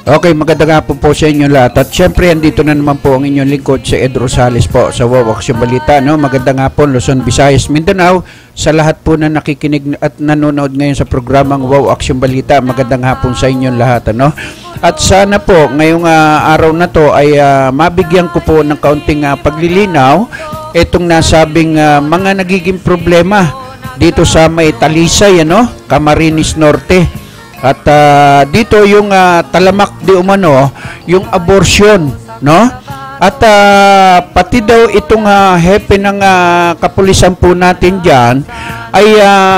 Okay, magandang hapon po sa inyo lahat. At syempre, andito na naman po ang inyong lingkod si Ed Rosales po sa WOW Action Balita. No? Magandang hapon, Luzon, Visayas, Mindanao. Sa lahat po na nakikinig at nanonood ngayon sa programang WOW Action Balita, magandang hapon sa inyong lahat. Ano? At sana po, ngayong araw na to ay mabigyan ko po ng kaunting paglilinaw itong nasabing mga nagiging problema dito sa may Talisay, ano? Camarines Norte. At dito yung talamak di umano, yung abortion, no? At pati daw itong hepe ng kapulisan po natin diyan ay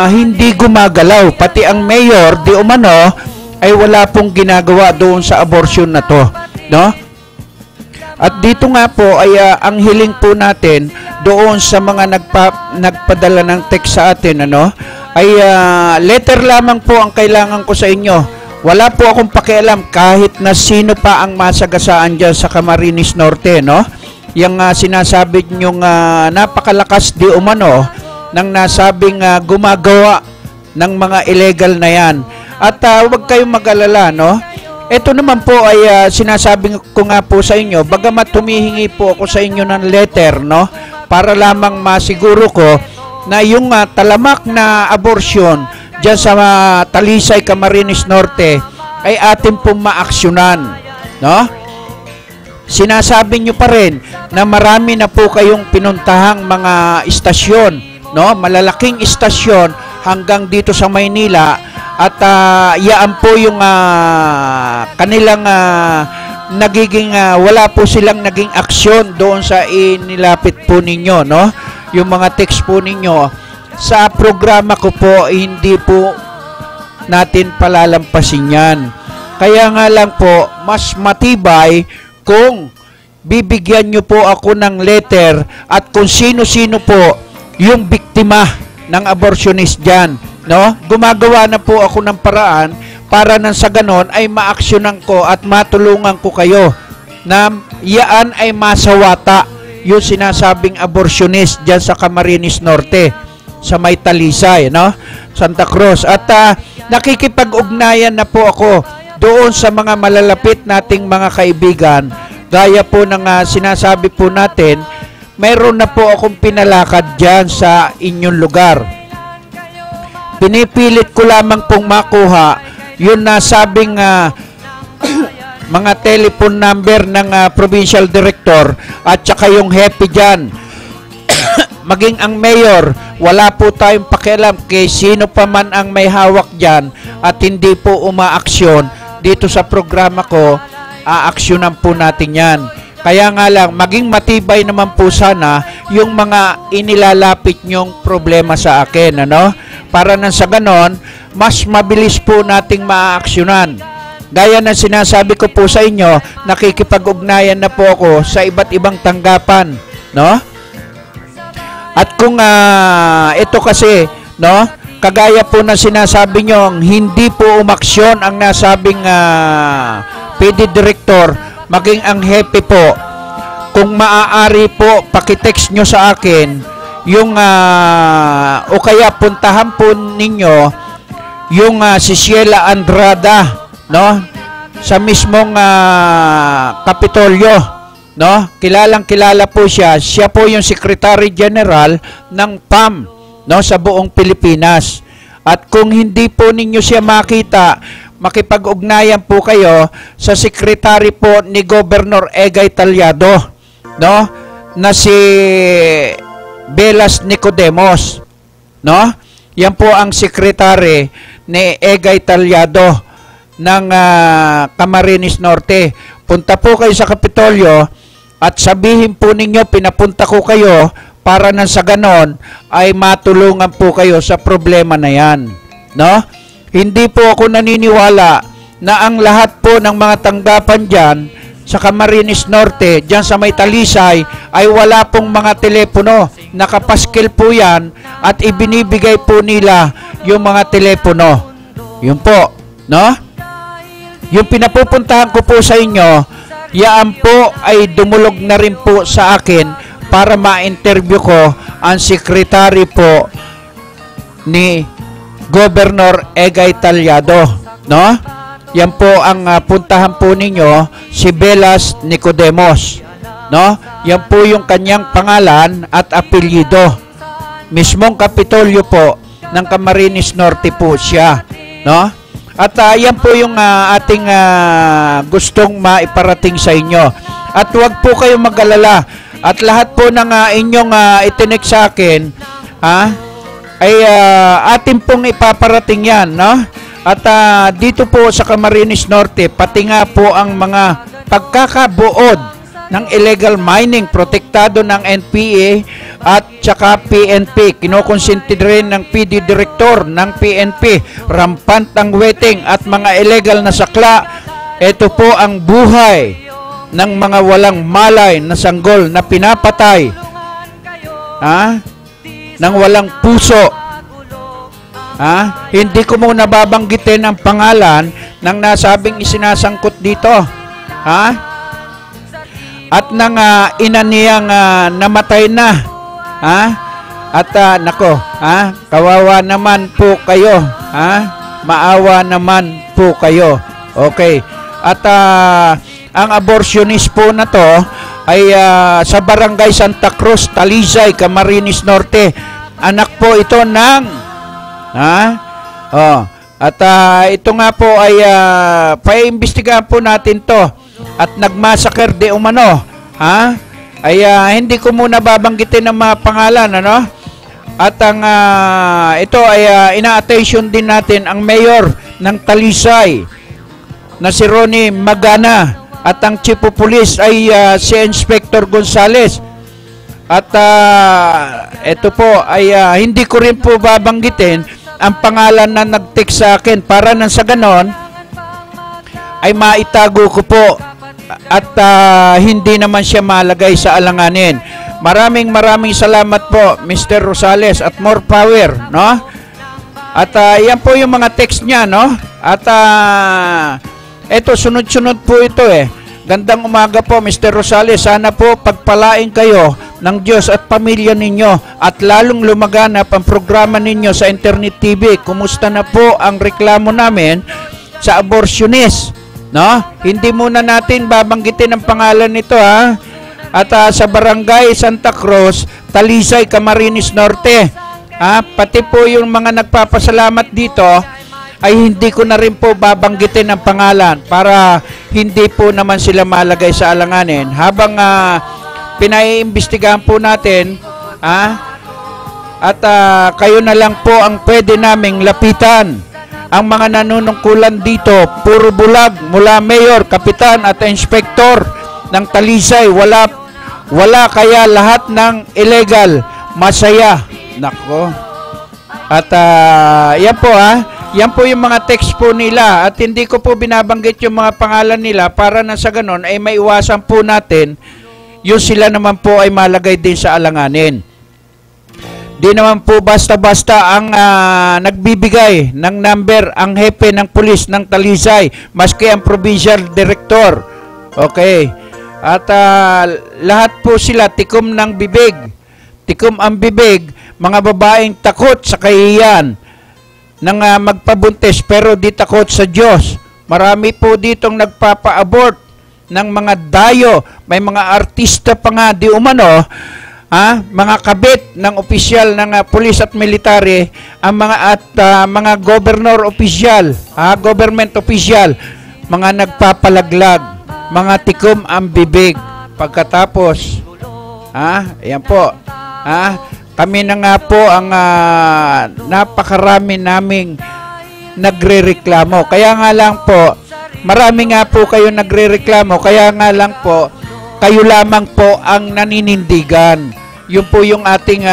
hindi gumagalaw. Pati ang mayor di umano ay wala pong ginagawa doon sa abortion na to, no? At dito nga po ay ang hiling po natin doon sa mga nagpadala ng text sa atin, ano? Ay letter lamang po ang kailangan ko sa inyo. Wala po akong pakialam kahit na sino pa ang masagasaan dyan sa Camarines Norte, no? Yung sinasabi nyong napakalakas di umano ng nasabing gumagawa ng mga illegal na yan. At huwag kayong mag-alala, no? Ito naman po ay sinasabi ko nga po sa inyo, bagamat humihingi po ako sa inyo ng letter, no? Para lamang masiguro ko na yung talamak na abortion dyan sa Talisay, Camarines Norte ay atin pong maaksyonan, no? Sinasabi nyo pa rin na marami na po kayong pinuntahang mga istasyon, no? Malalaking istasyon hanggang dito sa Maynila at yaan po yung kanilang nagiging wala po silang naging aksyon doon sa inilapit po ninyo, no? Yung mga text po ninyo sa programa ko po, hindi po natin palalampasin yan. Kaya nga lang po, mas matibay kung bibigyan nyo po ako ng letter at kung sino-sino po yung biktima ng abortionist dyan, no? Gumagawa na po ako ng paraan para nang sa ganon ay maaksyonan ko at matulungan ko kayo na yaan ay masawata yung sinasabing abortionist dyan sa Camarines Norte, sa may Talisay, no? Santa Cruz. At nakikipag-ugnayan na po ako doon sa mga malalapit nating mga kaibigan. Gaya po ng sinasabi po natin, mayroon na po akong pinalakad dyan sa inyong lugar. Pinipilit ko lamang pong makuha yung nasabing mga telephone number ng provincial director at saka yung hepe dyan. Maging ang mayor, wala po tayong pakialam kay sino pa man ang may hawak dyan at hindi po umaaksyon dito sa programa ko, aaksyonan po natin yan. Kaya nga lang, maging matibay naman po sana yung mga inilalapit nyong problema sa akin, ano? Para nang sa ganon, mas mabilis po nating maaaksyonan. Gaya ng sinasabi ko po sa inyo, nakikipag-ugnayan na po ako sa iba't ibang tanggapan, no? At kung ito kasi, no, kagaya po na sinasabi nyo, hindi po umaksyon ang nasabing PD Director, maging ang hepe po, kung maaari po, pakitext nyo sa akin, yung, o kaya puntahan po ninyo, yung si Sheila Andrada, no, sa mismong Kapitolyo, no, kilalang-kilala po siya. Siya po yung Secretary General ng PAM, no, sa buong Pilipinas. At kung hindi po ninyo siya makita, makipag-ugnayan po kayo sa Secretary po ni Governor Egay Talyado, no, na si Belas Nicodemos, no? Yan po ang Secretary ni Egay Talyado ng Camarines Norte. Punta po kayo sa Kapitolyo at sabihin po ninyo pinapunta ko kayo para nang sa ganon ay matulungan po kayo sa problema na yan, no? Hindi po ako naniniwala na ang lahat po ng mga tanggapan dyan sa Camarines Norte, dyan sa may Talisay, ay wala pong mga telepono. Nakapaskil po yan at ibinibigay po nila yung mga telepono. Yun po, no? Yung pinapupuntahan ko po sa inyo, yaan po ay dumulog na rin po sa akin para ma-interview ko ang sekretary po ni Governor Egay Talyado, no? Yan po ang puntahan po ninyo, si Velas Nicodemos, no? Yan po yung kanyang pangalan at apelyido. Mismong Kapitolyo po ng Camarines Norte po siya, no? At yan po yung ating gustong maiparating sa inyo. At huwag po kayong mag-alala. At lahat po ng inyong itinik sa akin, ay atin pong ipaparating yan, no? At dito po sa Camarines Norte, pati nga po ang mga pagkakabuod ng illegal mining protektado ng NPA at saka PNP. Kinukonsinti rin ng PD Director ng PNP, rampant ang wetting at mga illegal na sakla. Ito po ang buhay ng mga walang malay na sanggol na pinapatay ng walang puso. Hindi ko muna babanggitin ang pangalan ng nasabing isinasangkot dito. At nang ina niyang namatay na. At nako, kawawa naman po kayo. Maawa naman po kayo. Okay. At ang abortionist po na to ay sa Barangay Santa Cruz, Talisay, Camarines Norte. Anak po ito ng at ito nga po ay paimbestigahan po natin to. At nagmassacre de umano, ay hindi ko muna babanggitin ang mga pangalan, ano? At ang ito ay ina-attention din natin ang mayor ng Talisay na si Ronnie Magana, at ang chief of police ay si Inspector Gonzales. At ito po ay hindi ko rin po babanggitin ang pangalan na nag-text sa akin para nang sa ganon ay maitago ko po at hindi naman siya malagay sa alanganin. Maraming salamat po, Mr. Rosales, at more power, no? At yan po yung mga text niya, no? At eto, sunod-sunod po ito Gandang umaga po, Mr. Rosales. Sana po pagpalain kayo ng Diyos at pamilya ninyo at lalong lumaganap ang programa ninyo sa Internet TV. Kumusta na po ang reklamo namin sa abortionist, no? Hindi muna natin babanggitin ang pangalan nito, At sa Barangay Santa Cruz, Talisay, Camarines Norte. Pati po yung mga nagpapasalamat dito ay hindi ko na rin po babanggitin ang pangalan para hindi po naman sila malagay sa alanganin. Habang pinaiimbestigahan po natin, at kayo na lang po ang pwede naming lapitan. Ang mga nanunungkulan dito, puro bulag mula mayor, kapitan at inspektor ng Talisay. Wala kaya lahat ng illegal. Masaya. Nako. At yan po yan po yung mga text po nila at hindi ko po binabanggit yung mga pangalan nila para na sa ganon ay maiwasan po natin yung sila naman po ay malagay din sa alanganin. Di naman po basta-basta ang nagbibigay ng number ang hepe ng pulis ng Talisay, maski ang provincial director. Okay. At lahat po sila tikom ng bibig. Tikom ang bibig, mga babaeng takot sa kahihiyan ng magpabuntis pero di takot sa Diyos. Marami po ditong nagpapa-abort ng mga dayo. May mga artista pa nga di umano, mga kabit ng opisyal ng pulis at military, ang mga governor opisyal, government official, mga nagpapalaglag, mga tikom ang bibig. Pagkatapos, ayan po, kami na nga po ang napakarami naming nagrereklamo. Kaya nga lang po, marami nga po kayo nagrereklamo, kaya nga lang po, kayo lamang po ang naninindigan. Yun po yung ating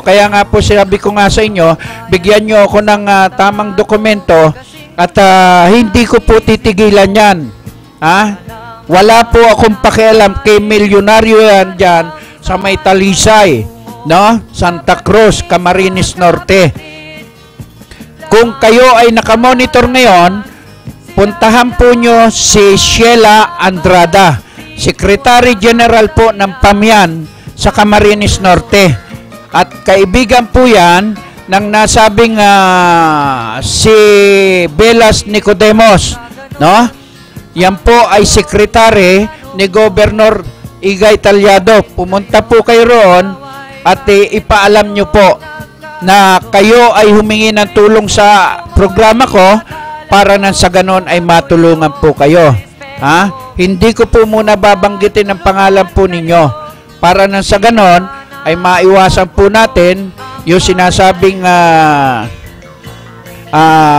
kaya nga po sabi ko nga sa inyo, bigyan nyo ako ng tamang dokumento at hindi ko po titigilan yan. Wala po akong pakialam kay milyonaryo yan dyan sa may Talisay, no? Santa Cruz, Camarines Norte. kung kayo ay nakamonitor ngayon, puntahan po nyo si Sheila Andrada, Secretary General po ng PAMIAN sa Camarines Norte. At kaibigan po yan ng nasabing si Velas Nicodemos, no? Yan po ay sekretary ni Governor Igay Talyado. Pumunta po kayo roon at ipaalam nyo po na kayo ay humingi ng tulong sa programa ko para nang sa ganon ay matulungan po kayo. Ha? Hindi ko po muna babanggitin ang pangalan po ninyo para nang sa ganon ay maiwasan po natin yung sinasabing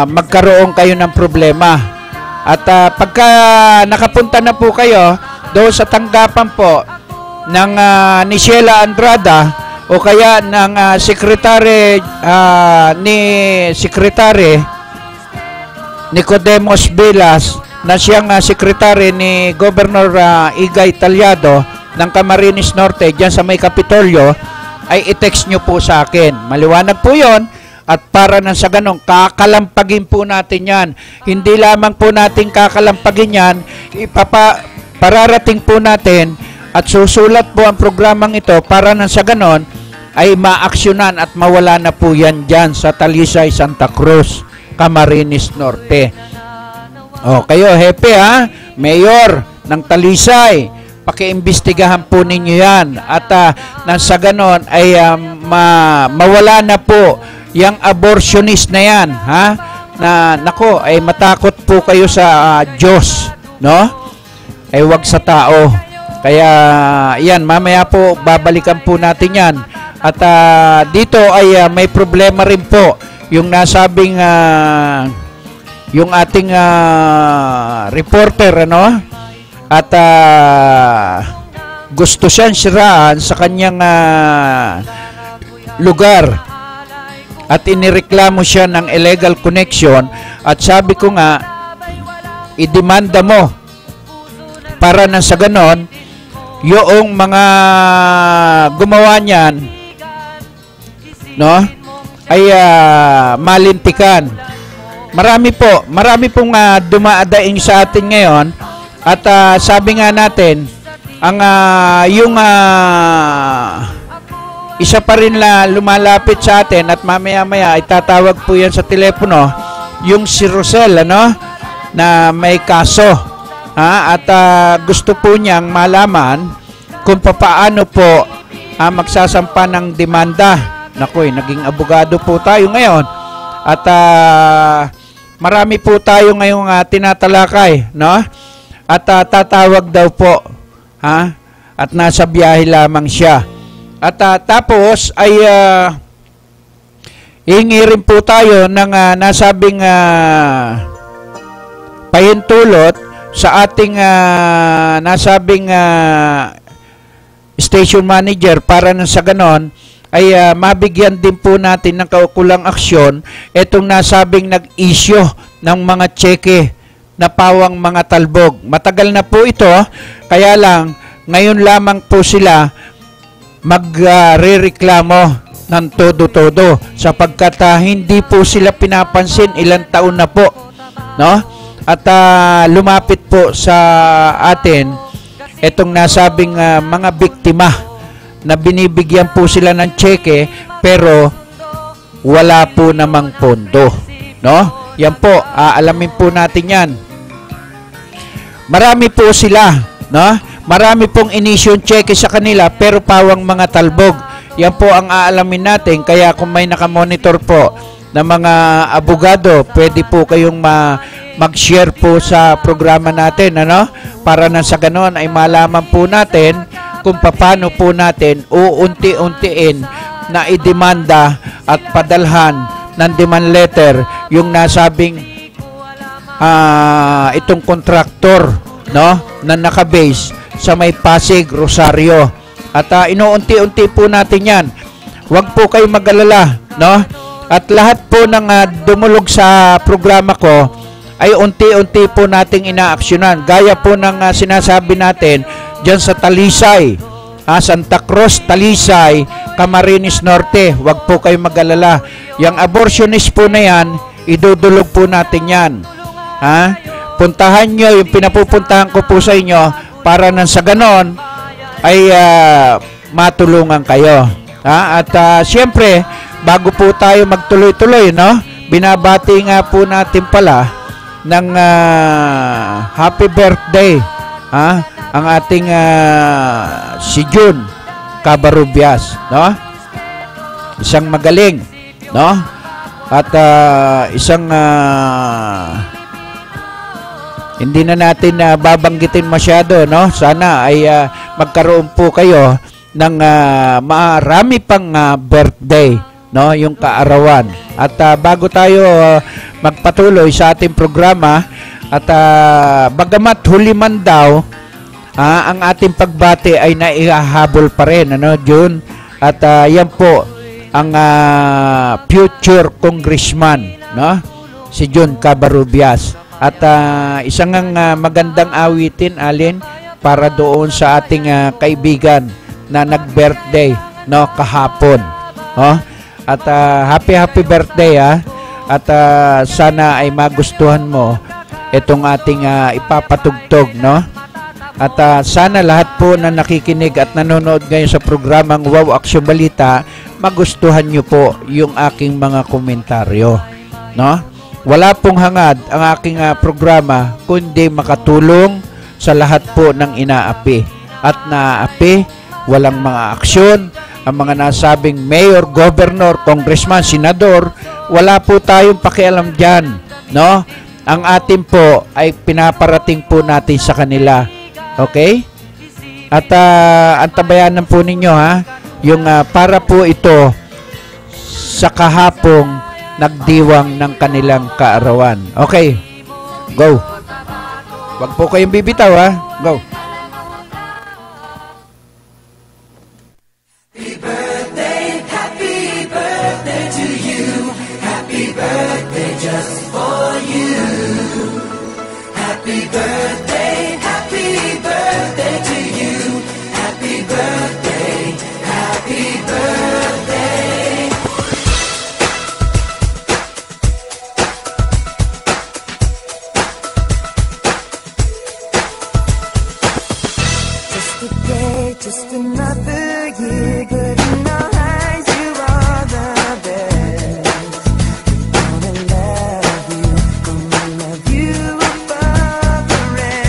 magkaroon kayo ng problema. At pagka nakapunta na po kayo doon sa tanggapan po ng ni Sheila Andrada o kaya ng Secretary Nicodemos Velas na siyang Secretary ni Governor Igay Talyado ng Camarines Norte diyan sa may Kapitolyo, ay i-text nyo po sa akin. Maliwanag po yon. At para nang sa ganong, kakalampagin po natin yan. Hindi lamang po natin kakalampagin yan, pararating po natin at susulat po ang programang ito para nang sa ganon ay maaksyonan at mawala na po yan dyan sa Talisay, Santa Cruz, Camarines Norte. O, kayo, hepe ha, Mayor ng Talisay, pakiimbestigahan po ninyo yan at nang sa ganon ay mawala na po yung abortionist na yan, ha? Na nako ay matakot po kayo sa Diyos, no? Ay wag sa tao. Kaya yan, mamaya po babalikan po natin yan. At dito ay may problema rin po yung nasabing yung ating reporter, ano? At gusto siyang siraan sa kanyang lugar. At inireklamo siya ng illegal connection at sabi ko nga, idemanda mo para na sa ganon, yung mga gumawa niyan, no, ay malintikan. Marami pong dumaadaing sa atin ngayon at sabi nga natin, ang isa pa rin lumalapit sa atin at mamaya-maya ay tatawag po yan sa telepono, yung si Rosel, ano, na may kaso. At gusto po niyang malaman kung paano po magsasampa ng demanda. Naku, naging abogado po tayo ngayon. At marami po tayo ngayong tinatalakay, no? At tatawag daw po, at nasa biyahe lamang siya. At tapos ay hingi rin po tayo ng nasabing pahintulot sa ating nasabing station manager para nang sa ganon ay mabigyan din po natin ng kaukulang aksyon itong nasabing nag-issue ng mga tseke na pawang mga talbog. Matagal na po ito, kaya lang ngayon lamang po sila magrereklamo ng todo-todo sapagkat hindi po sila pinapansin, ilang taon na po, no? At lumapit po sa atin itong nasabing mga biktima na binibigyan po sila ng tseke pero wala po namang pondo, no? Yan po, aalamin po natin yan. Marami po sila, no? Marami pong inisyong cheque sa kanila pero pawang mga talbog. Yan po ang aalamin natin. Kaya kung may nakamonitor po na mga abogado, pwede po kayong mag-share po sa programa natin, ano? Para na sa ganon ay malaman po natin kung paano po natin uunti-untiin na idemanda at padalhan ng demand letter yung nasabing itong kontraktor, no, na nakabase sa may Pasig, Rosario. At inuunti-unti po natin yan. Huwag po kayo mag-alala, no? At lahat po ng dumulog sa programa ko ay unti-unti po nating inaaksyonan. Gaya po ng sinasabi natin dyan sa Talisay, Santa Cruz, Talisay, Camarines Norte. Huwag po kayo mag-alala. Yung abortionist po na yan, idudulog po natin yan. Ha? Puntahan nyo yung pinapupuntahan ko po sa inyo para nang sa ganon ay matulungan kayo. Ha? At siyempre, bago po tayo magtuloy-tuloy, no? Binabati nga po natin pala ng happy birthday, ha? Ang ating si June Cabarubias, no? Isang magaling, no? At isang hindi na natin babanggitin masyado, no? Sana ay magkaroon po kayo ng marami pang birthday, no? Yung kaarawan. At bago tayo magpatuloy sa ating programa at bagamat huli man daw, ang ating pagbati ay naihahabol pa rin, ano, June? At yan po ang future congressman, no? Si June Cabarubias. At isang magandang awitin, Alin, para doon sa ating kaibigan na nag-birthday, no, kahapon. Oh? At happy birthday, ha? At sana ay magustuhan mo itong ating ipapatugtog, no? At sana lahat po na nakikinig at nanonood ngayon sa programang Wow Aksyon Balita, magustuhan nyo po yung aking mga komentaryo, no? Wala pong hangad ang aking programa kundi makatulong sa lahat po ng inaapi. At naaapi, walang mga aksyon, ang mga nasabing mayor, governor, congressman, senador, wala po tayong pakialam dyan, no? Ang atin po ay pinaparating po natin sa kanila. Okay? At antabayanan po ninyo, ha, yung para po ito sa kahapong nagdiwang ng kanilang kaarawan. Okay, go. Wag po kayong bibitaw, ha. Go. Happy birthday to you. Happy birthday just for you. Happy birthday to you. Happy birthday, happy birthday. Just a day, just another year, good in our eyes, you are the best. Gonna love you above the rest.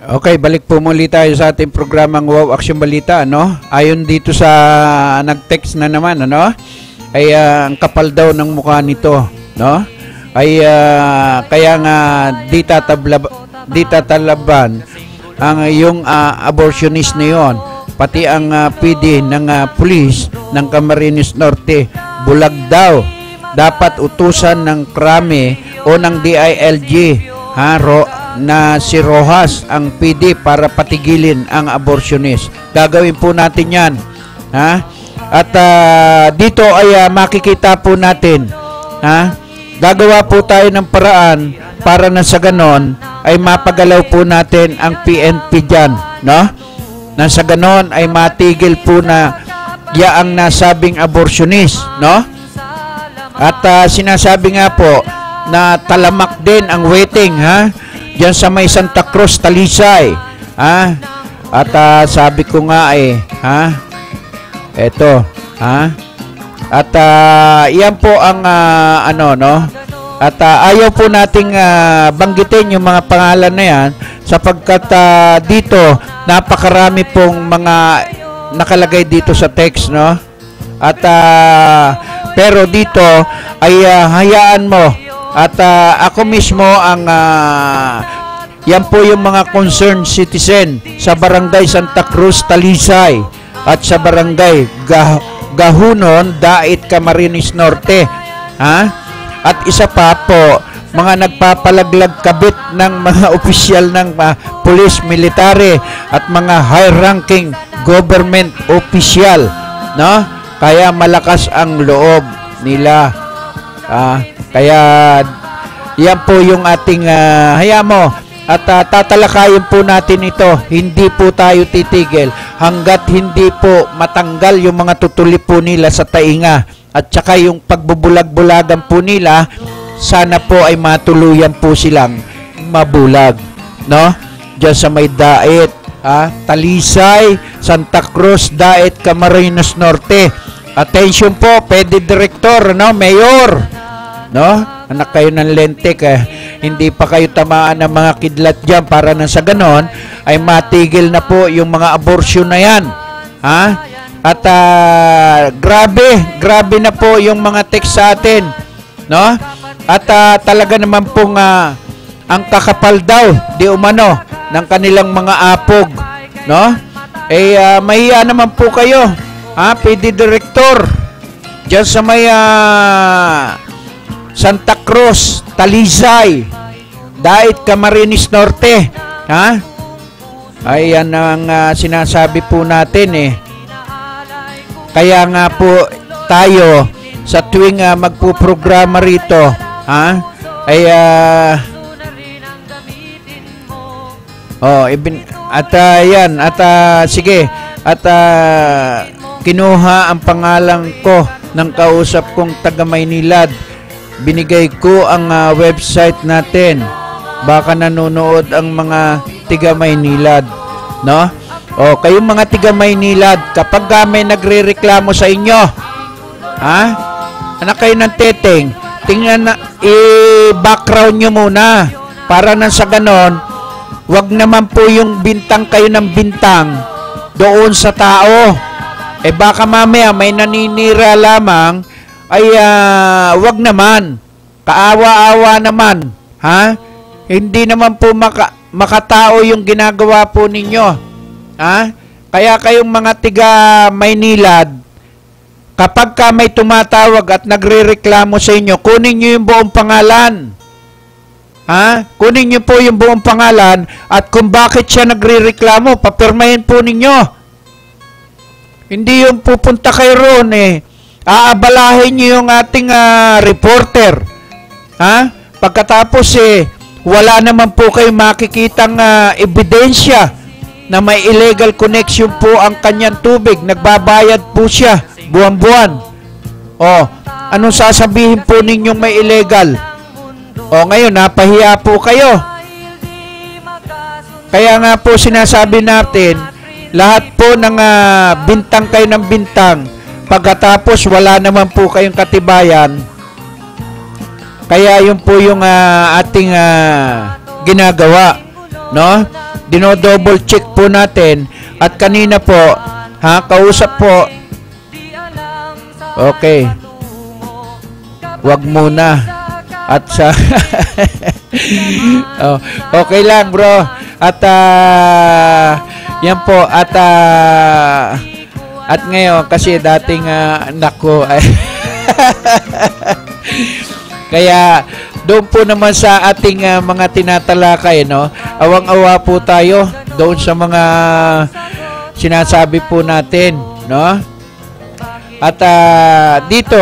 Okay, balik po muli tayo sa ating programang Wow Action Balita, ano? Ayon dito sa nag-text na naman, ano? Ay ang kapal daw ng mukha nito, no? Ay kaya nga di tatalaban ang yung abortionist na yon, pati ang PD ng pulis ng Camarines Norte, bulag daw. Dapat utusan ng krame o ng DILG, na si Rojas ang PD para patigilin ang abortionist. Gagawin po natin yan, ha? At dito ay makikita po natin, ha? Gagawa po tayo ng paraan para na sa ganon ay mapagalaw po natin ang PNP dyan, no? Na sa ganon ay matigil po na yaang nasabing abortionist, no? At sinasabi nga po na talamak din ang waiting, ha? Diyan sa may Santa Cruz, Talisay, ha? At sabi ko nga eto, ha? At yan po ang ano, no? At ayaw po nating banggitin yung mga pangalan na yan sapagkat dito napakarami pong mga nakalagay dito sa text, no? At pero dito ay hayaan mo at ako mismo ang yan po yung mga concerned citizen sa Barangay Santa Cruz, Talisay at sa Barangay Gahunon, Dait, Camarines Norte, ha? At isa pa po, mga nagpapalaglag kabit ng mga opisyal ng police, military at mga high-ranking government opisyal, no? Kaya malakas ang loob nila. Kaya yan po yung ating hayaan mo at tatalakayin po natin ito. Hindi po tayo titigil hanggat hindi po matanggal yung mga tutuli po nila sa tainga at saka yung pagbubulag-bulagan po nila, sana po ay matuluyan po silang mabulag, no? Diyan sa may Dait, Talisay, Santa Cruz, Dait, Camarines Norte. Attention po, pwede direktor, no? Mayor, no? Anak kayo ng lente, hindi pa kayo tamaan ng mga kidlat dyan para na sa ganon ay matigil na po yung mga abortion na yan, ha? At grabe na po yung mga text sa atin, no? At talaga naman pong ang kakapal daw di umano ng kanilang mga apog, no? Mahiya naman po kayo, PD Director diyan sa may Santa Cruz, Talisay, Dait, Camarines Norte, ha? Ayan ang sinasabi po natin, Kaya nga po tayo sa tuwing magpuprograma rito, ay sige, at kinuha ang pangalan ko ng kausap kong taga Maynilad. Binigay ko ang website natin. Baka nanonood ang mga tiga Maynilad, no? Kayong mga tiga Maynilad, kapag may nagrereklamo sa inyo, anak kayo ng teteng, tingnan na, i-background nyo muna para na sa ganon, wag naman po yung bintang kayo ng bintang doon sa tao. Baka mamaya may naninira lamang, ay wag naman, kaawa-awa naman, hindi naman po makatao yung ginagawa po ninyo. Kaya kayong mga tiga Maynilad, kapag may tumatawag at nagrereklamo sa inyo, kunin nyo yung buong pangalan. Kunin nyo po yung buong pangalan at kung bakit siya nagrereklamo, papirmahin po ninyo. Hindi yung pupunta kayo roon, aabalahin nyo yung ating reporter. Pagkatapos wala naman po kayo makikitang ebidensya na may illegal connection po ang kanyang tubig. Nagbabayad po siya buwan-buwan. Anong sasabihin po ninyong may illegal? Ngayon, napahiya po kayo. Kaya nga po sinasabi natin, lahat po ng bintang kayo ng bintang, pagkatapos wala naman po kayong katibayan. Kaya yun po yung ating ginagawa, no? dino-double check po natin. At kanina po, kausap po. Okay. Wag muna. At sa okay lang, bro. At yan po at ngayon kasi dating anak ko ay kaya doon po naman sa ating mga tinatalakay, no? Awang-awa po tayo doon sa mga sinasabi po natin, no? At dito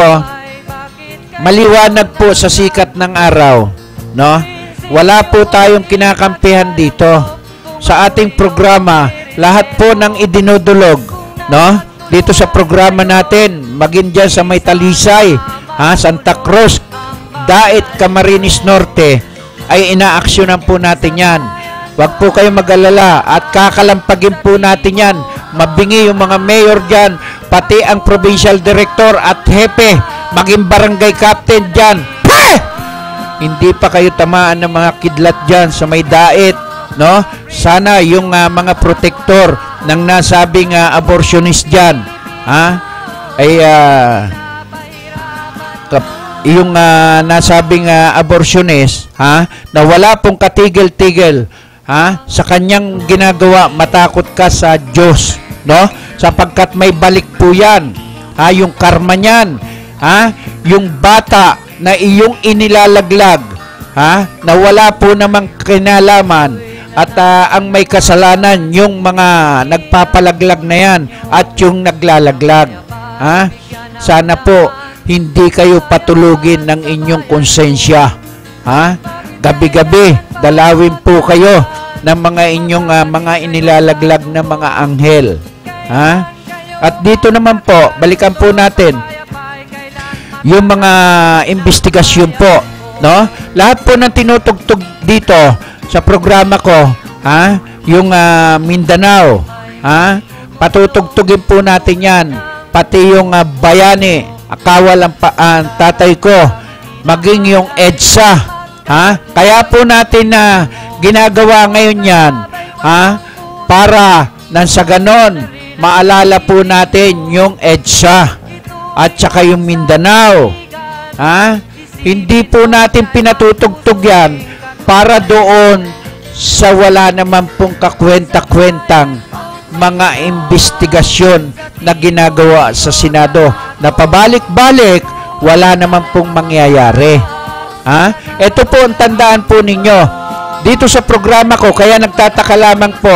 maliwanag po sa sikat ng araw, no? Wala po tayong kinakampihan dito sa ating programa. Lahat po ng idinudulog, no? Dito sa programa natin, maging dyan sa may Talisay, Santa Cruz, Dait, Camarines Norte, ay inaaksyonan po natin yan. Huwag po kayong mag-alala at kakalampagin po natin yan. Mabingi yung mga mayor dyan, pati ang provincial director at hepe, maging barangay captain dyan. Hindi pa kayo tamaan ng mga kidlat dyan sa may Dait, no? Sana yung mga protector ng nasabing abortionist dyan, ay yung nasabing abortionist, na wala pong katigil-tigil, sa kanyang ginagawa, matakot ka sa Diyos, no? Sapagkat may balik po yan, yung karma niyan, yung bata na iyong inilalaglag, na wala po namang kinalaman, at ang may kasalanan yung mga nagpapalaglag na yan at yung naglalaglag. Sana po hindi kayo patulugin ng inyong konsensya. Gabi-gabi dalawin po kayo ng mga inyong mga inilalaglag na mga anghel. At dito naman po, balikan po natin yung mga investigasyon po, no? Lahat po ng tinutugtog dito sa programa ko, yung Mindanao, patutugtugin po natin yan, pati yung Bayani, Kawal ang tatay ko, maging yung EDSA, kaya po natin na ginagawa ngayon yan, para nang sa ganon maalala po natin yung EDSA at saka yung Mindanao. Hindi po natin pinatutugtog yan para doon sa wala naman pong kakwenta-kwentang mga investigasyon na ginagawa sa Senado na pabalik-balik, wala naman pong mangyayari. Ito po ang tandaan po ninyo dito sa programa ko, kaya nagtataka lamang po,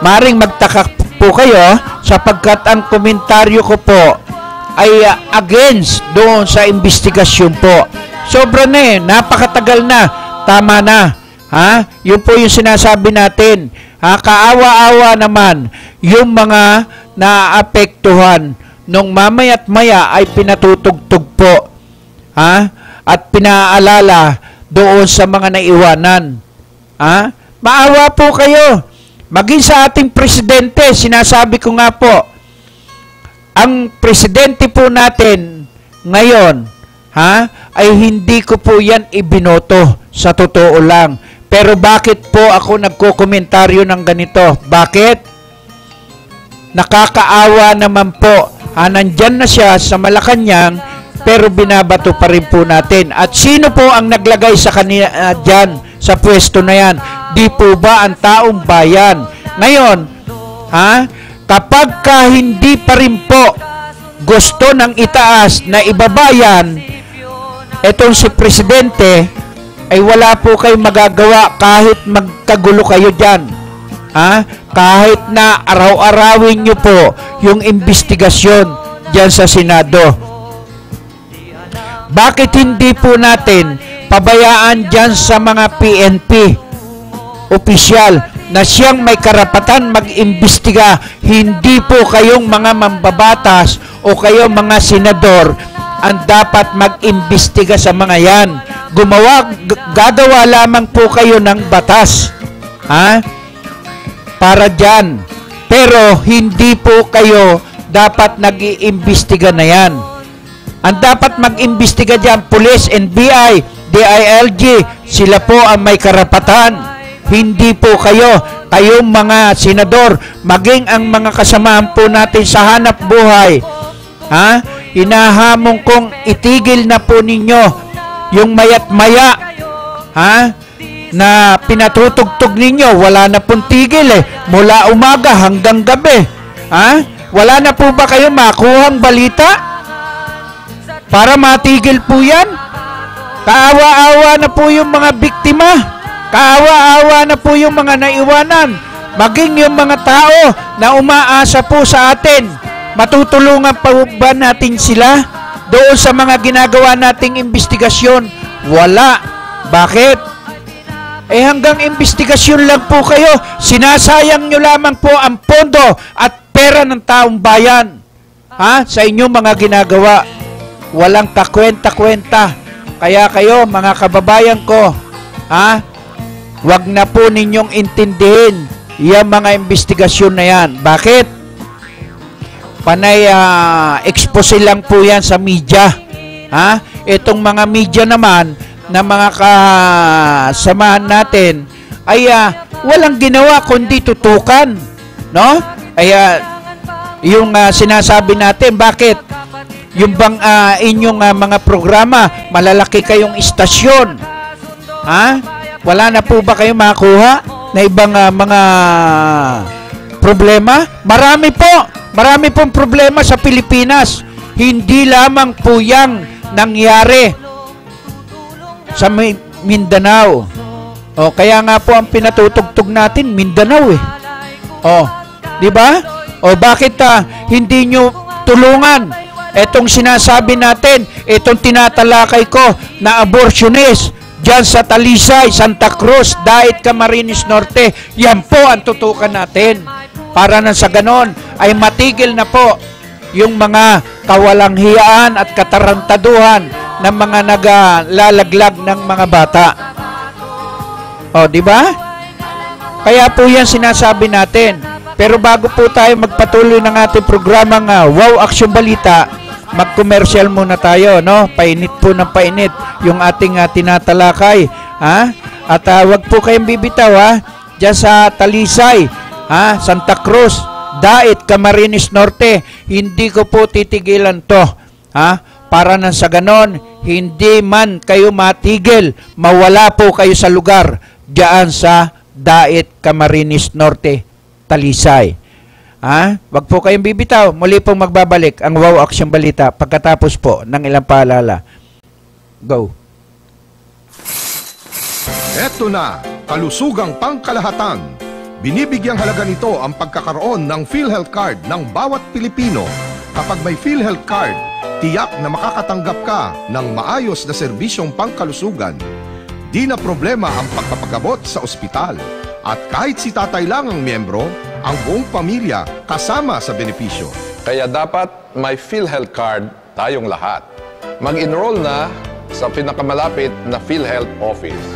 maring magtaka po kayo sapagkat ang komentaryo ko po ay against doon sa investigasyon po. Sobra na napakatagal na, tama na. Yun po yung sinasabi natin. Kaawa-awa naman yung mga naapektuhan nung mamaya't maya ay pinatutugtog po. At pinaalala doon sa mga naiwanan. Maawa po kayo. Maging sa ating presidente, sinasabi ko nga po, ang presidente po natin ngayon, ay hindi ko po yan ibinoto, sa totoo lang. Pero bakit po ako nagkokomentaryo ng ganito? Bakit? Nakakaawa naman po. Nandyan na siya sa Malacanang, pero binabato pa rin po natin. At sino po ang naglagay sa kanila dyan, sa pwesto na yan? Di po ba ang taong bayan? Ngayon, kapag hindi pa rin po gusto ng itaas na ibabayan, etong si presidente, ay wala po kayong magagawa kahit magkagulo kayo dyan. Kahit na araw-arawin nyo po yung investigasyon dyan sa Senado. Bakit hindi po natin pabayaan dyan sa mga PNP opisyal na siyang may karapatan mag-imbestiga, hindi po kayong mga mambabatas o kayong mga senador ang dapat mag-imbestiga sa mga yan. Gagawa lamang po kayo ng batas, para dyan. Pero hindi po kayo dapat nag-iimbestiga na yan. Ang dapat mag-imbestiga dyan, Police, NBI, DILG, sila po ang may karapatan. Hindi po kayo, kayong mga senador, maging ang mga kasamaan po natin sa hanap buhay. Ha? Hinahamon kong itigil na po ninyo yung mayat maya, ha? Na pinatutugtog ninyo, wala na pong tigil mula umaga hanggang gabi. Ha? Wala na po ba kayo makuhang balita? Para matigil po yan? Kaawa-awa na po yung mga biktima. Kaawa-awa na po yung mga naiwanan. Maging yung mga tao na umaasa po sa atin. Matutulungan pa ba natin sila doon sa mga ginagawa nating investigasyon? Wala. Bakit? Hanggang investigasyon lang po kayo. Sinasayang nyo lamang po ang pondo at pera ng taong bayan. Ha? Sa inyong mga ginagawa. Walang kakwenta-kwenta. Kaya kayo, mga kababayan ko, ha? Wag na po ninyong intindihin yung mga investigasyon na yan. Bakit? Panay expose lang po yan sa media. Ha? Itong mga media naman na mga kasamahan natin ay walang ginawa kundi tutukan. No? Ay yung sinasabi natin, bakit? Yung bang inyong mga programa, malalaki kayong istasyon. Ha? Wala na po ba kayong makuha na ibang mga problema? Marami po. Marami pong problema sa Pilipinas. Hindi lamang po yang nangyari sa Mindanao. O, kaya nga po ang pinatutugtog natin, Mindanao O, di ba? O, bakit hindi nyo tulungan etong sinasabi natin, etong tinatalakay ko na abortionist dyan sa Talisay, Santa Cruz, Dait, Camarines Norte? Yan po ang tutukan natin. Para na sa ganon ay matigil na po yung mga kawalanghiyaan at katarantaduhan ng mga naglalaglag ng mga bata. O, di ba? Kaya po yan sinasabi natin. Pero bago po tayo magpatuloy ng ating programang Wow Action Balita, mag-commercial muna tayo, no? Painit po ng painit yung ating tinatalakay, ha? At wag po kayong bibitaw, ha? Diyan sa Talisay, ha? Santa Cruz, Dait, Camarines Norte, hindi ko po titigilan to, ha? Para nang sa ganon, hindi man kayo matigil, mawala po kayo sa lugar diyan sa Dait, Camarines Norte, Talisay. Wag po kayong bibitaw. Muli pong magbabalik ang Wow Action Balita pagkatapos po ng ilang paalala. Go. Eto na, kalusugang pangkalahatan. Binibigyang halaga nito ang pagkakaroon ng PhilHealth Card ng bawat Pilipino. Kapag may PhilHealth Card, tiyak na makakatanggap ka ng maayos na serbisyong pangkalusugan. Di na problema ang pagpapagamot sa ospital. At kahit si tatay lang ang miyembro, ang buong pamilya kasama sa benepisyo. Kaya dapat may PhilHealth Card tayong lahat. Mag-enroll na sa pinakamalapit na PhilHealth office.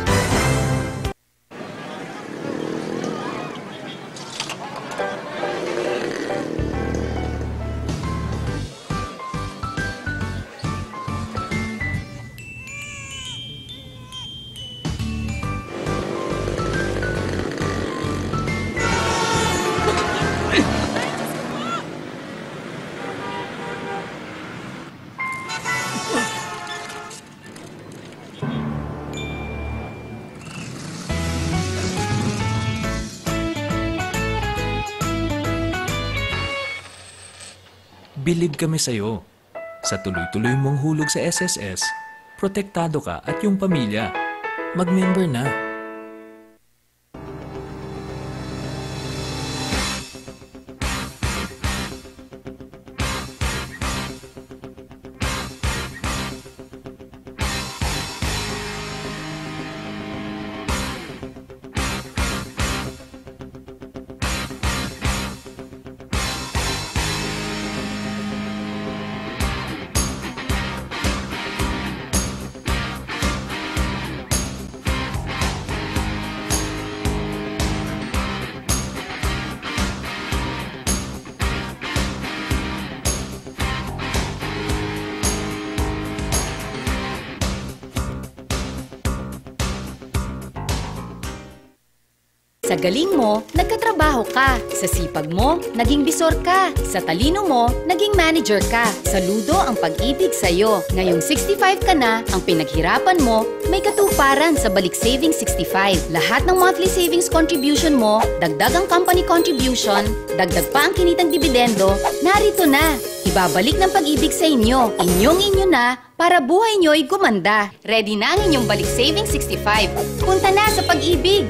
Bilib kami sa'yo. Sa tuloy-tuloy mong hulog sa SSS, protektado ka at yung pamilya. Mag-member na. Sa galing mo, nagkatrabaho ka. Sa sipag mo, naging bisor ka. Sa talino mo, naging manager ka. Saludo ang pag-ibig sa'yo. Ngayong 65 ka na, ang pinaghirapan mo, may katuparan sa Balik Savings 65. Lahat ng monthly savings contribution mo, dagdag ang company contribution, dagdag pa ang kinitang dividendo, narito na. Ibabalik ng pag-ibig sa inyo. Inyong-inyo na para buhay nyo'y gumanda. Ready na ang inyong Balik Savings 65. Punta na sa pag-ibig.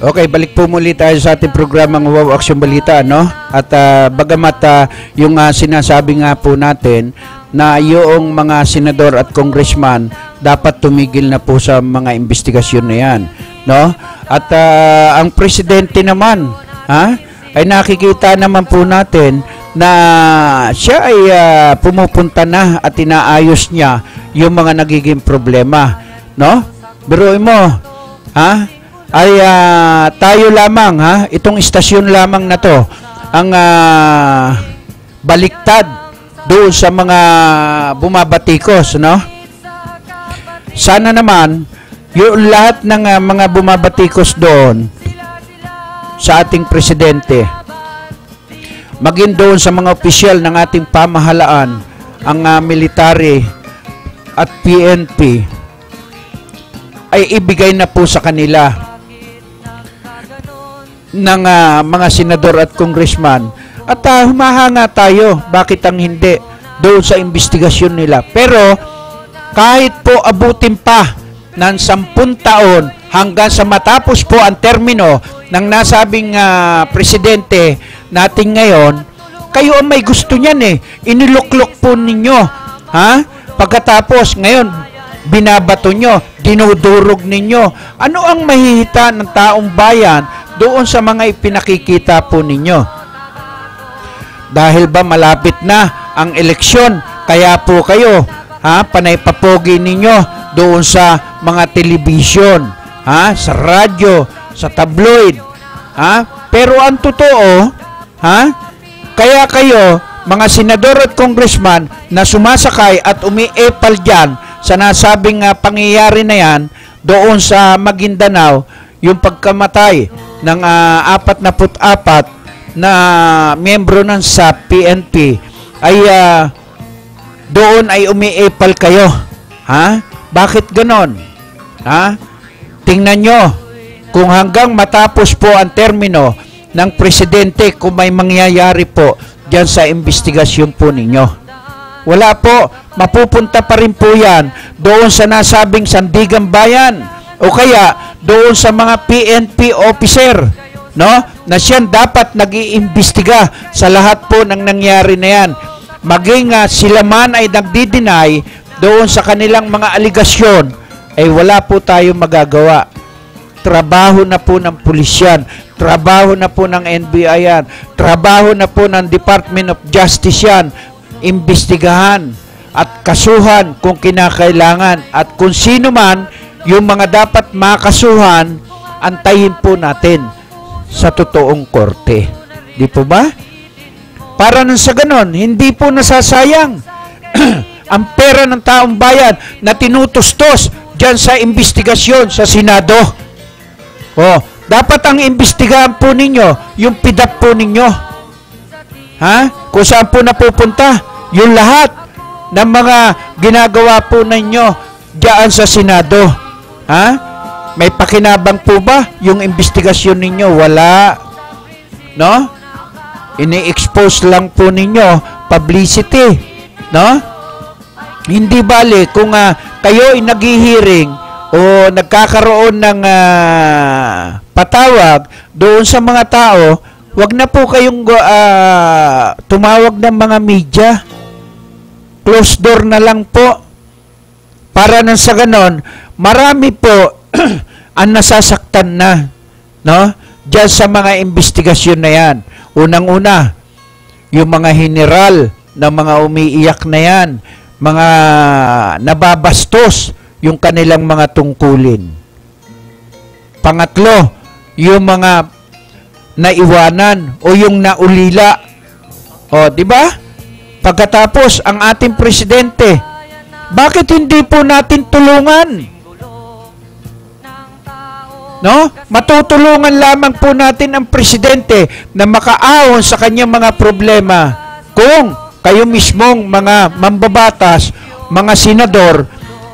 Okay, balik po muli tayo sa ating programang Wow Action Balita, no? At bagamat yung sinasabi nga po natin na yung mga senador at congressman dapat tumigil na po sa mga investigasyon na yan, no? At ang presidente naman, ay nakikita naman po natin na siya ay pumupunta na at inaayos niya yung mga nagiging problema, no? Biruin mo, ay tayo lamang, itong istasyon lamang na to ang baliktad doon sa mga bumabatikos, no? Sana naman yung lahat ng mga bumabatikos doon sa ating presidente, maging doon sa mga opisyal ng ating pamahalaan, ang military at PNP, ay ibigay na po sa kanila ng mga senador at congressman. At humahanga tayo, bakit ang hindi, doon sa investigasyon nila. Pero kahit po abutin pa ng 10 taon hanggang sa matapos po ang termino ng nasabing presidente natin ngayon, kayo ang may gusto niyan iniluklok po ninyo, pagkatapos ngayon binabato nyo, dinudurog ninyo. Ano ang mahihita ng taong bayan doon sa mga ipinakikita po ninyo? Dahil ba malapit na ang eleksyon, kaya po kayo panay papogi ninyo doon sa mga telebisyon, sa radyo, sa tabloid, pero ang totoo, kaya kayo mga senador at congressman na sumasakay at umiepal dyan sa nasabing pangyayari na yan doon sa Maguindanao, yung pagkamatay ng 44 na miyembro ng SAP PNP, ay doon ay umiepal kayo. Bakit ganon? Tingnan nyo kung hanggang matapos po ang termino ng presidente, kung may mangyayari po dyan sa investigasyon po ninyo. Wala po, mapupunta pa rin po yan doon sa nasabing Sandigan Bayan o kaya doon sa mga PNP officer, no? Na siyan dapat nag-iimbestiga sa lahat po ng nangyari na yan. Maging sila man ay nagdi-deny doon sa kanilang mga aligasyon, ay wala po tayong magagawa. Trabaho na po ng pulisyan, trabaho na po ng NBI yan, trabaho na po ng Department of Justice yan, imbestigahan at kasuhan kung kinakailangan, at kung sino man yung mga dapat makasuhan, antayin po natin sa totoong korte. Di po ba? Para nang sa ganon, hindi po nasasayang ang pera ng taong bayan na tinutustos dyan sa investigasyon sa Senado. Dapat ang imbestigahan po ninyo yung PDAP po ninyo. Kung saan po napupunta yung lahat ng mga ginagawa po ninyo diyan sa Senado. May pakinabang po ba yung investigasyon ninyo? Wala. No? Ini-expose lang po ninyo, publicity. No? Hindi bali kung kayo ay naghihiring o nagkakaroon ng patawag doon sa mga tao, wag na po kayong tumawag ng mga media. Closed door na lang po. Para nang sa ganon, marami po ang nasasaktan na, no? Diyan sa mga investigasyon na yan. Unang-una, yung mga general na mga umiiyak na yan, mga nababastos yung kanilang mga tungkulin. Pangatlo, yung mga naiwanan o yung naulila. O, di ba? Pagkatapos, ang ating presidente, bakit hindi po natin tulungan? No? Matutulungan lamang po natin ang presidente na makaahon sa kanyang mga problema kung kayo mismong mga mambabatas, mga senador,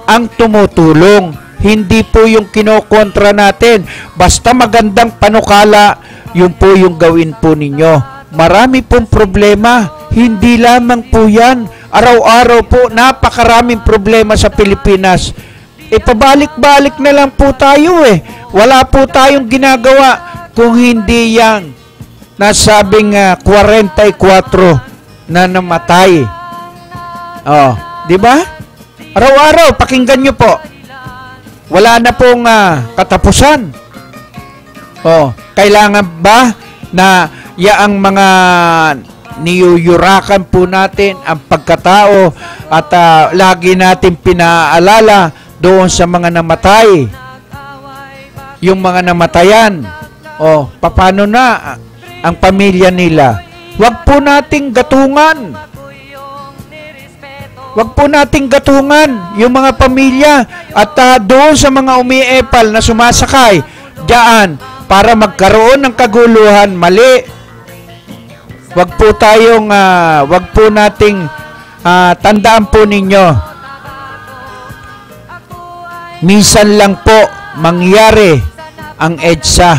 ang tumutulong. Hindi po yung kinokontra natin. Basta magandang panukala, yun po yung gawin po ninyo. Marami pong problema. Hindi lamang po yan. Araw-araw po, napakaraming problema sa Pilipinas. Pabalik-balik na lang po tayo eh. Wala po tayong ginagawa kung hindi yan nasabing 44 na namatay. Oh, di ba? Araw-araw, pakinggan nyo po. Wala na pong katapusan. Oh, kailangan ba na yaang mga niyuyurakan po natin ang pagkatao at lagi natin pinaalala doon sa mga namatay, yung mga namatayan. O, paano na ang pamilya nila? Huwag po nating gatungan. Huwag po nating gatungan yung mga pamilya at doon sa mga umiepal na sumasakay diyan para magkaroon ng kaguluhan. Mali. Wag po tayong, wag po nating tandaan po ninyo. Minsan lang po mangyari ang EDSA.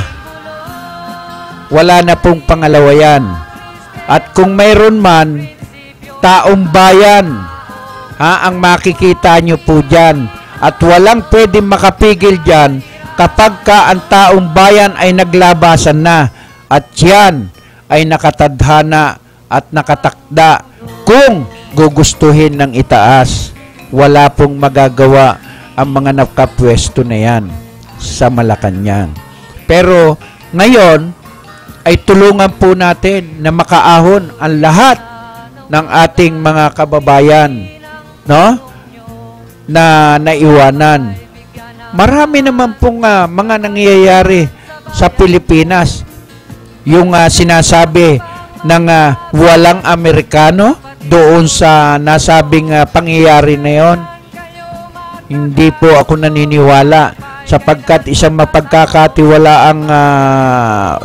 Wala na pong pangalawa yan. At kung mayroon man, taong bayan, ang makikita nyo po dyan. At walang pwedeng makapigil dyan kapag ang taong bayan ay naglabasan na. At yan ay nakatadhana at nakatakda kung gugustuhin ng itaas. Wala pong magagawa ang mga nakapwesto na yan sa Malacanang. Pero ngayon ay tulungan po natin na makaahon ang lahat ng ating mga kababayan, no? Na naiwanan. Marami naman pong mga nangyayari sa Pilipinas. Yung sinasabi ng walang Amerikano doon sa nasabing pangyayari na yon, hindi po ako naniniwala sapagkat isang mapagkakatiwalaang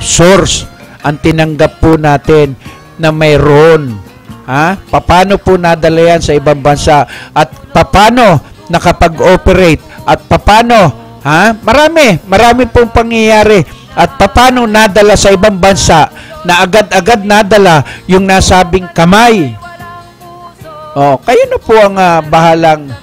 source ang tinanggap po natin na mayroon. Paano po nadala yan sa ibang bansa at paano nakapag-operate at paano, marami pong pangyayari. At paano nadala sa ibang bansa na agad-agad nadala yung nasabing kamay. Oh, kayo na po ang bahalang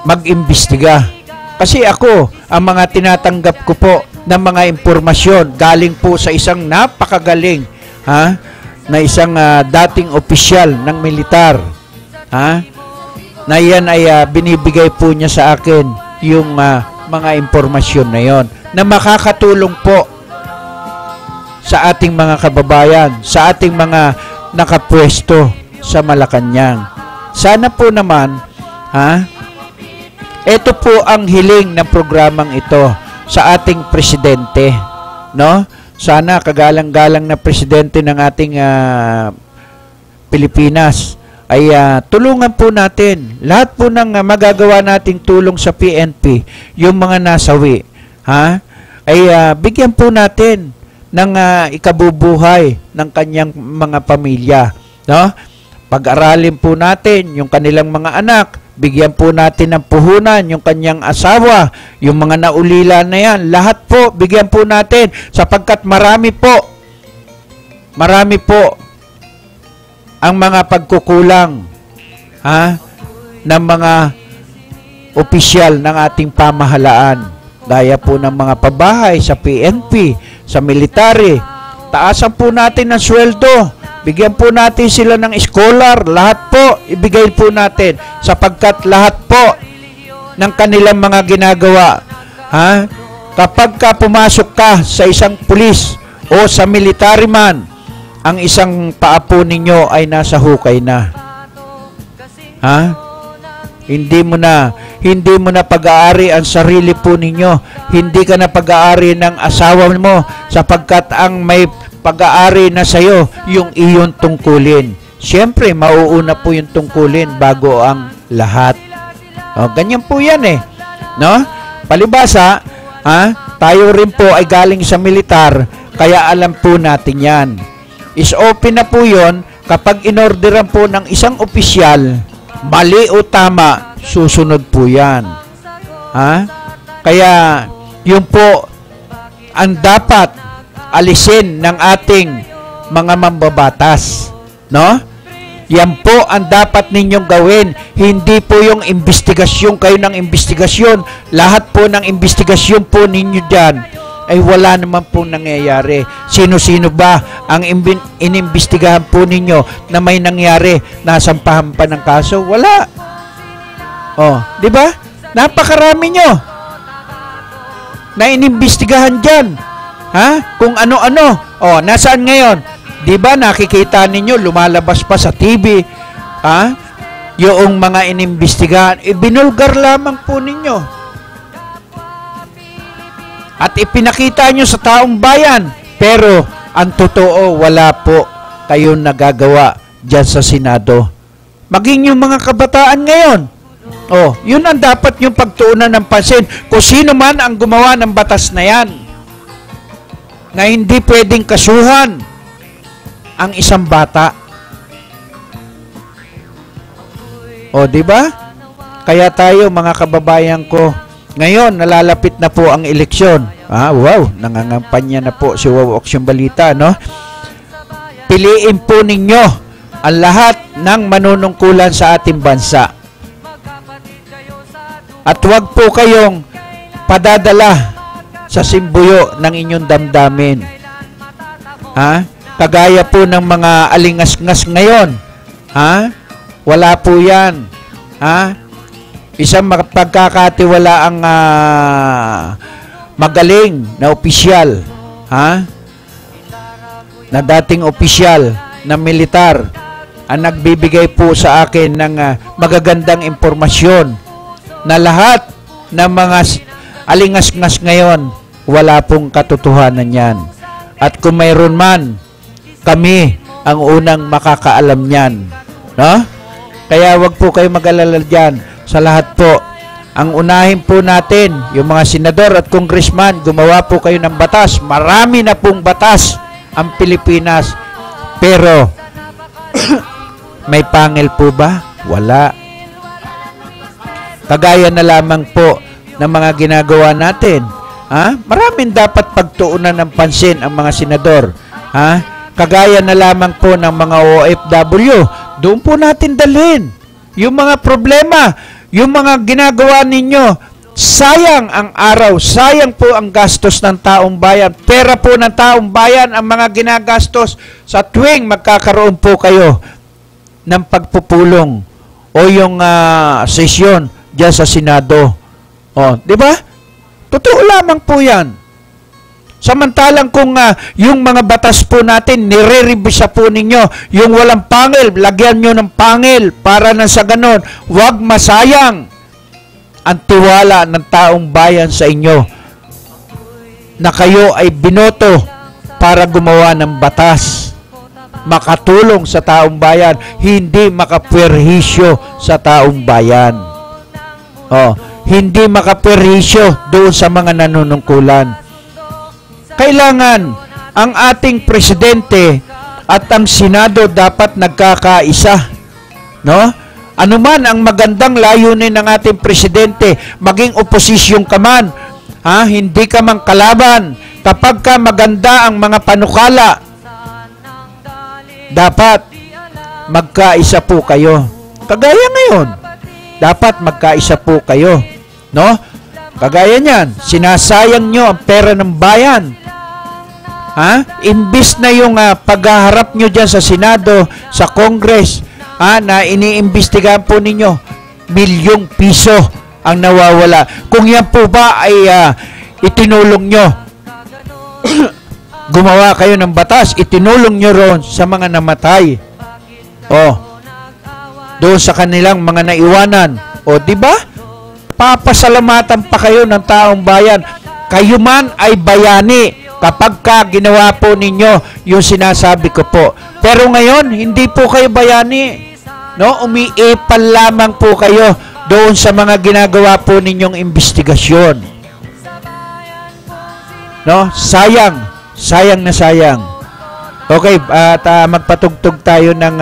mag-imbestiga. Kasi ako, ang mga tinatanggap ko po ng mga impormasyon galing po sa isang napakagaling na isang dating opisyal ng militar. Na yan ay binibigay po niya sa akin yung mga impormasyon na yon na makakatulong po sa ating mga kababayan, sa ating mga nakapwesto sa Malacanang. Sana po naman, ito po ang hiling ng programang ito sa ating presidente, no? Sana kagalang-galang na presidente ng ating Pilipinas ay tulungan po natin lahat po ng magagawa nating tulong sa PNP, yung mga nasawi, ay bigyan po natin ng ikabubuhay ng kanyang mga pamilya, no? Pag-aralin po natin yung kanilang mga anak, bigyan po natin ng puhunan yung kanyang asawa, yung mga naulila na yan, lahat po bigyan po natin sapagkat marami po ang mga pagkukulang ng mga opisyal ng ating pamahalaan. gaya po ng mga pabahay sa PNP, sa military. Taasan po natin ang sweldo. Bigyan po natin sila ng scholar. Lahat po, ibigay po natin. Sapagkat lahat po ng kanilang mga ginagawa. Kapag ka pumasok ka sa isang pulis o sa military man, ang isang paa po ninyo ay nasa hukay na. Hindi mo na pag-aari ang sarili po ninyo. Hindi ka na pag-aari ng asawa mo sapagkat ang may pag-aari na sa'yo yung iyong tungkulin. Siyempre, mauuna po yung tungkulin bago ang lahat. Ganyan po yan no? Palibasa, tayo rin po ay galing sa militar, kaya alam po natin yan. Is open na po yon kapag inorderan po ng isang opisyal, mali o tama, susunod po yan. Kaya, yun po ang dapat alisin ng ating mga mambabatas. No? Yan po ang dapat ninyong gawin. Hindi po yung investigasyon kayo ng investigasyon. Lahat po ng investigasyon po ninyo dyan ay wala naman po nangyayari. Sino-sino ba ang inimbestigahan po ninyo na may nangyari? Nasampahan pa ng kaso? Wala. Di ba? Napakarami nyo na inimbestigahan dyan. Kung ano-ano. Nasaan ngayon? Di ba nakikita ninyo, lumalabas pa sa TV, yung mga inimbestigahan, ibinulgar lamang po ninyo. At ipinakita nyo sa taong bayan. Pero, ang totoo, wala po kayong nagagawa dyan sa Senado. Maging yung mga kabataan ngayon. Yun ang dapat yung pagtuunan ng pansin. Kung sino man ang gumawa ng batas na yan, na hindi pwedeng kasuhan ang isang bata. Di ba? Kaya tayo, mga kababayan ko, ngayon, nalalapit na po ang eleksyon. Wow, nangangampanya na po si Wow Aksyon Balita, no? Piliin po ninyo ang lahat ng manunungkulan sa ating bansa. At huwag po kayong padadala sa simbuyo ng inyong damdamin. Kagaya po ng mga alingas-ngas ngayon. Wala po yan. Isang pagkakatiwala ang magaling na opisyal, na dating opisyal na militar, ang nagbibigay po sa akin ng magagandang impormasyon na lahat ng mga alingas-ngas ngayon, wala pong katotohanan yan. At kung mayroon man, kami ang unang makakaalam yan. No? Kaya wag po kayo mag-alala dyan. Sa lahat po, ang unahin po natin, yung mga senador at congressman, gumawa po kayo ng batas. Marami na pong batas ang Pilipinas. Pero, may pangil po ba? Wala. Kagaya na lamang po ng mga ginagawa natin. Maraming dapat pagtuunan ng pansin ang mga senador. Kagaya na lamang po ng mga OFW. Doon po natin dalhin yung mga problema. Yung mga ginagawa ninyo, sayang ang araw, sayang po ang gastos ng taong bayan. Pera po ng taong bayan ang mga ginagastos sa tuwing magkakaroon po kayo ng pagpupulong o yung sesyon diyan sa Senado. Di ba? Totoo lamang po yan. Samantalang kung yung mga batas po natin, nire-revisa po ninyo, yung walang pangil, lagyan nyo ng pangil para na sa ganon, huwag masayang ang tiwala ng taong bayan sa inyo na kayo ay binoto para gumawa ng batas, makatulong sa taong bayan, hindi makapwerhisyo sa taong bayan. Hindi makapwerhisyo doon sa mga nanunungkulan. Kailangan ang ating presidente at ang Senado dapat nagkakaisa. No? Ano man ang magandang layunin ng ating presidente, maging oposisyon ka man, hindi ka man kalaban, kapag ka maganda ang mga panukala, dapat magkaisa po kayo. Kagaya ngayon, dapat magkaisa po kayo. No? Kagaya niyan, sinasayang nyo ang pera ng bayan. Ha? Imbis na yung paghaharap nyo dyan sa Senado, sa Congress, na iniimbestigahan po ninyo, milyong piso ang nawawala. Kung yan po ba ay itinulong nyo, gumawa kayo ng batas, itinulong nyo ron sa mga namatay. Doon sa kanilang mga naiwanan. Di ba? Papasalamatan pa kayo ng taong bayan. Kayo man ay bayani kapag ginawa po ninyo yung sinasabi ko po. Pero ngayon, hindi po kayo bayani. No? Umiipal lamang po kayo doon sa mga ginagawa po ninyong investigasyon. No? Sayang. Sayang na sayang. Okay, at magpatugtog tayo ng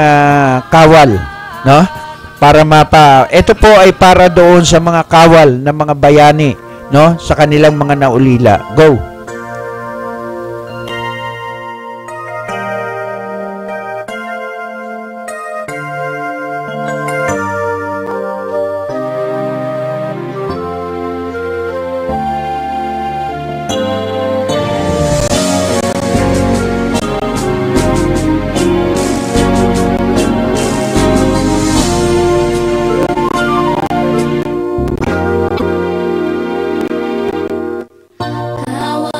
kawal. No? Para ito po ay para doon sa mga kawal ng mga bayani, no? Sa kanilang mga naulila. Go! I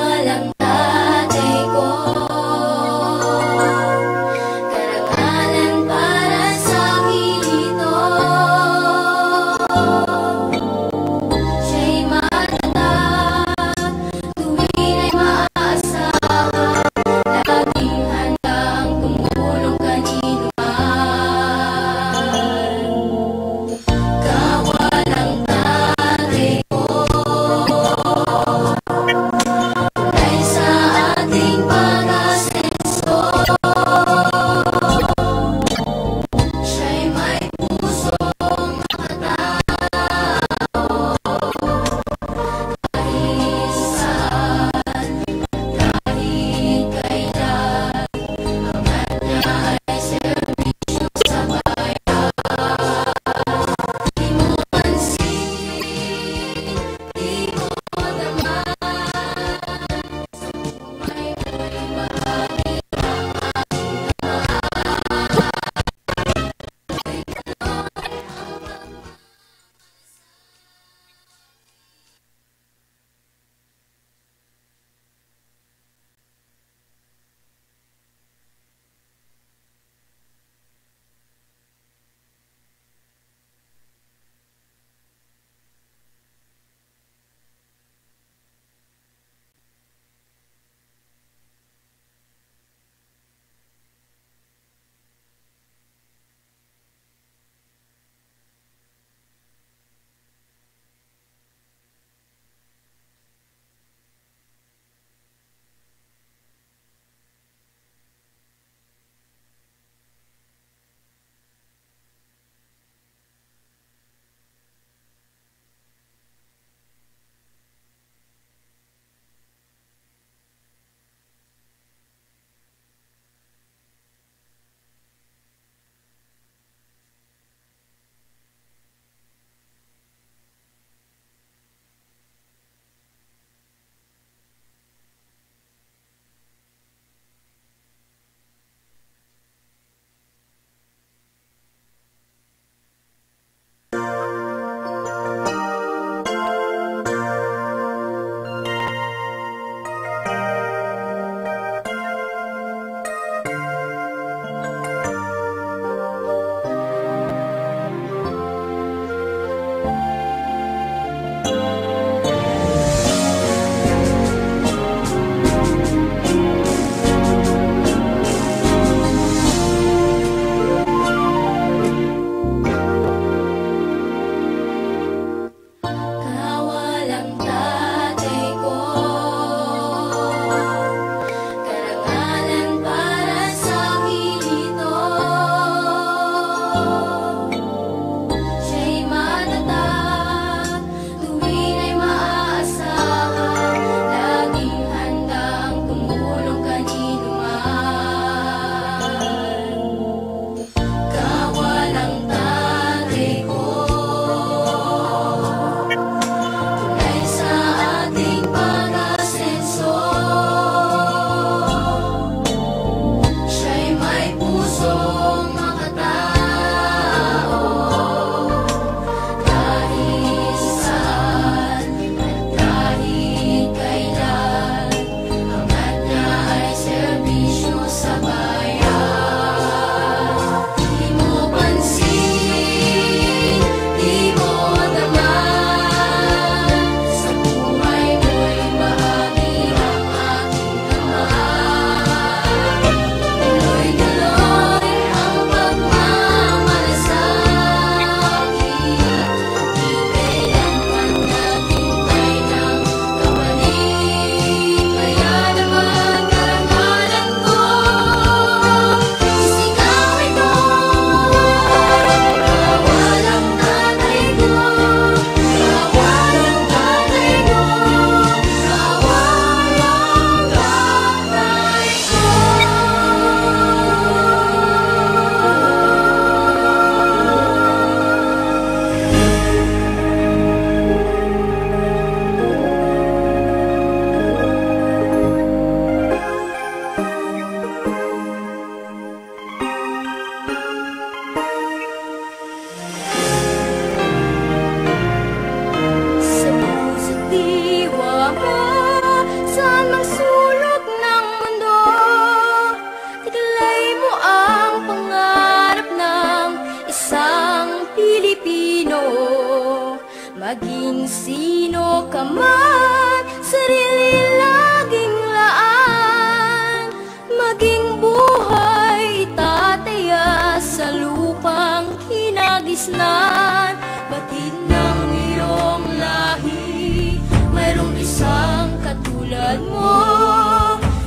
Kung sino ka man, sarili laging laan. Maging buhay itataya sa lupang kinagisnan. Batid ng iyong lahi, mayroong isang katulad mo.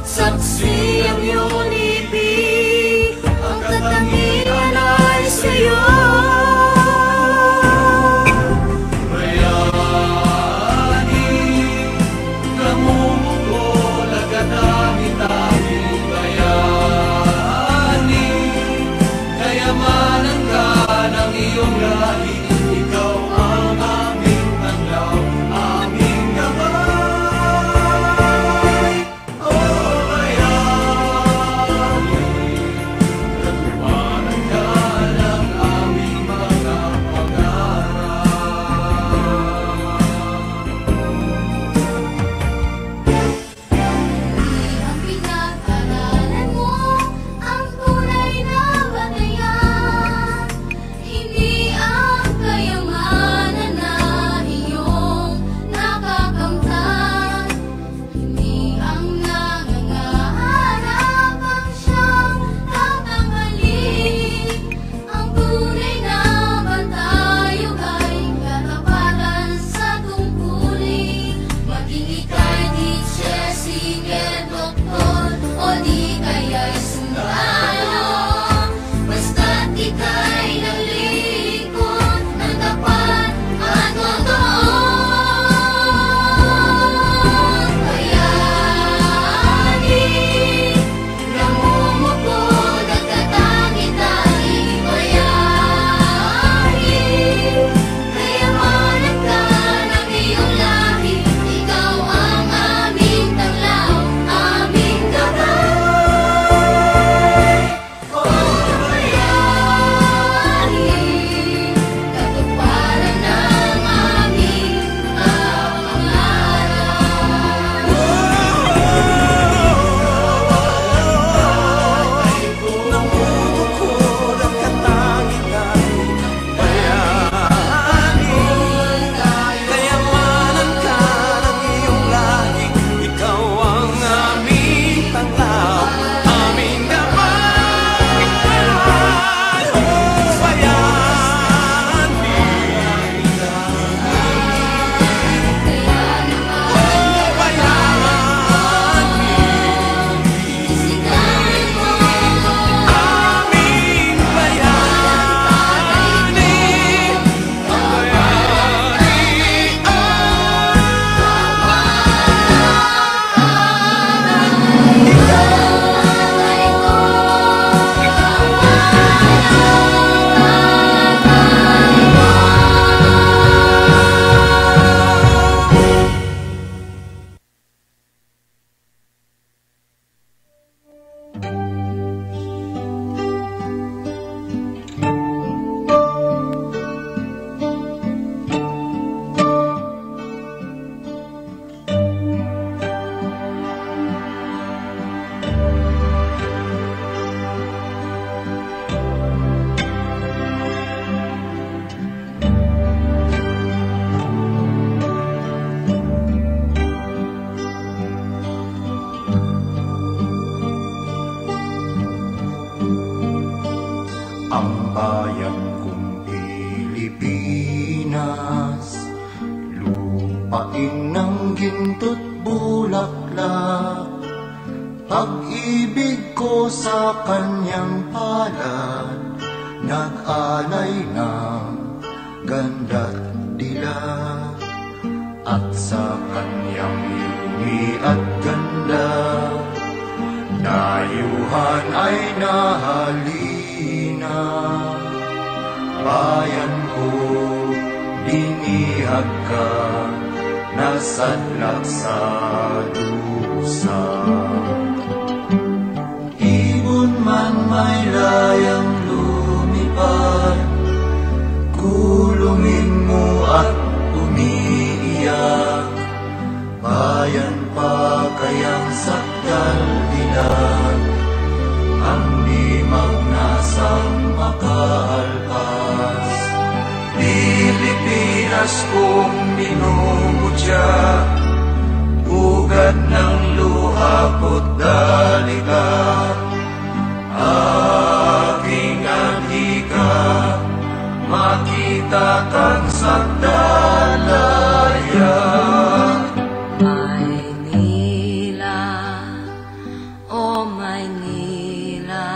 Saksi ang iyong libig, ang katangian ay sa'yo. Ang bayan kong Pilipinas, lupain ng ginto't bulaklak. Pag-ibig ko sa kanyang palad, nag-alay ng ganda't dilag. At sa kanyang yumi at ganda, dayuhan ay nahalina. Bayan ko, dinihag ka, nasadlak sa dusa. Ibon man may layang lumipad, kulungin mo at umiiyak. Bayan pa kayang sakdal dilag, ang limag nasang makaalpas. Pilipinas kong minumutya, ugat ng luha ko't dalika, aking adhika, makita kang sagdalaya. Maynila, o Maynila,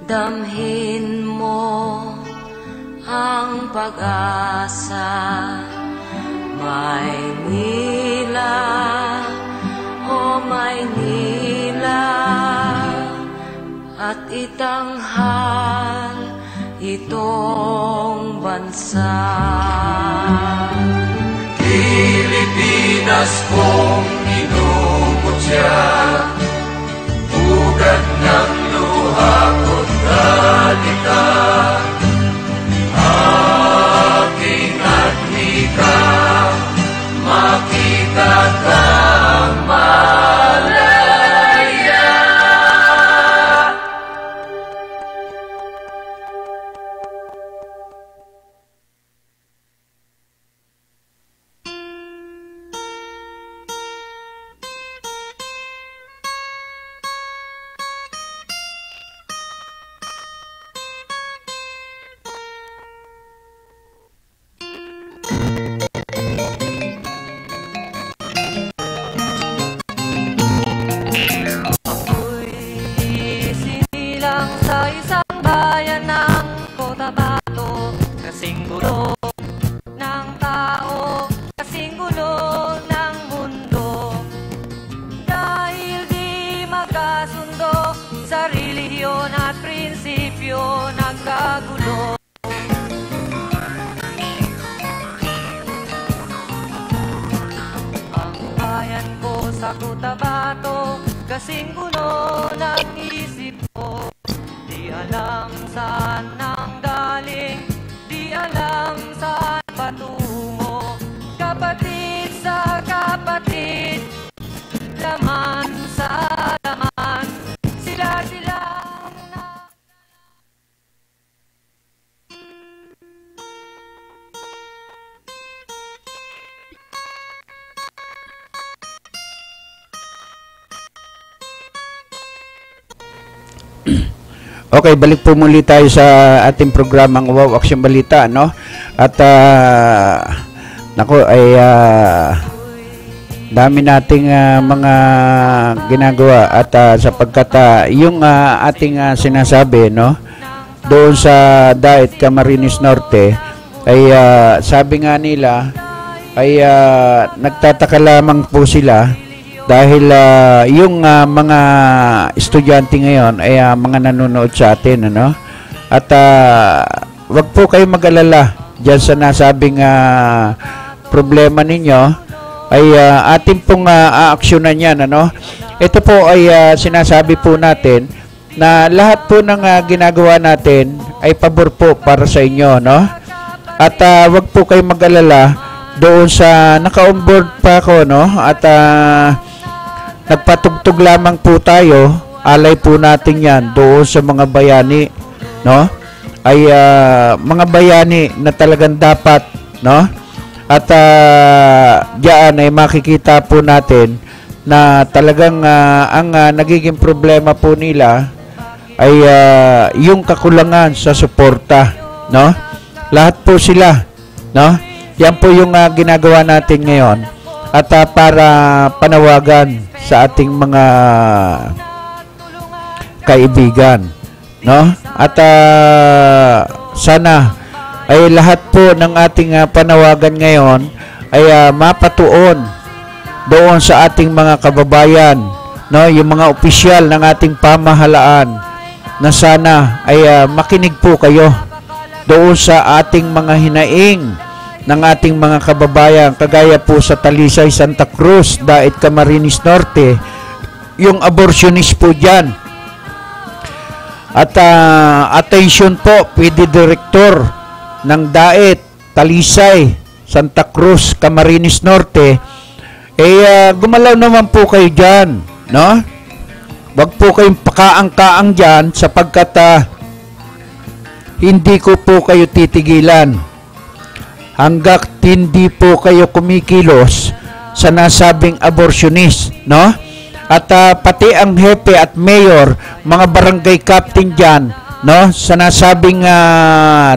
damhin mo ang pag-asa. Maynila, o Maynila, at itanghal itong bansa. Pilipinas kong minumutya, ugat ng luha ko't dalika, aking adhika, makita kang malaya. Sinilang sa isang bayan ng Cotabato, kasing gulo ng tao, kasing gulo ng mundo. Dahil di magkasundo sa relihiyon at prinsipyo, nagkagulo. Ang bayan ko sa Cotabato, kasing gulo ng isip ko. Di alam saan nang galing, di alam saan patungo. Kapatid sa kapatid, laman sa laman, sila na. Okay, balik po muli tayo sa ating programang Wow Action Balita, no? At dami nating mga ginagawa at sapagkat yung ating sinasabi, no? Doon sa Daet Camarines Norte ay sabi nga nila ay nagtataka lamang po sila dahil yung mga estudyante ngayon ay mga nanonood sa atin, ano? At wag po kayo mag-alala diyan sa nasabing problema ninyo ay atin pong aaksyonan yan, ano? Ito po ay sinasabi po natin na lahat po ng ginagawa natin ay pabor po para sa inyo, no? At wag po kayo mag-alala doon sa naka-onboard pa ako, no? At nagpatugtog lamang po tayo, alay po natin yan doon sa mga bayani, no? Ay mga bayani na talagang dapat, no? At diyan ay makikita po natin na talagang ang nagiging problema po nila ay yung kakulangan sa suporta, no? Lahat po sila, no? Yan po yung ginagawa natin ngayon. At para panawagan sa ating mga kaibigan, no? At sana ay lahat po ng ating panawagan ngayon ay mapatuon doon sa ating mga kababayan, no? Yung mga opisyal ng ating pamahalaan na sana ay makinig po kayo doon sa ating mga hinaing ng ating mga kababayan, kagaya po sa Talisay, Santa Cruz, Daet Camarines Norte, yung abortionist po dyan. At attention po, PD Director ng Daet, Talisay, Santa Cruz, Camarines Norte, gumalaw naman po kayo dyan, no? Wag po kayong pakaang-kaang dyan sapagkat hindi ko po kayo titigilan. hanggat hindi po kayo kumikilos sa nasabing abortionist, no? At pati ang hepe at mayor, mga barangay captain dyan, no? Sa nasabing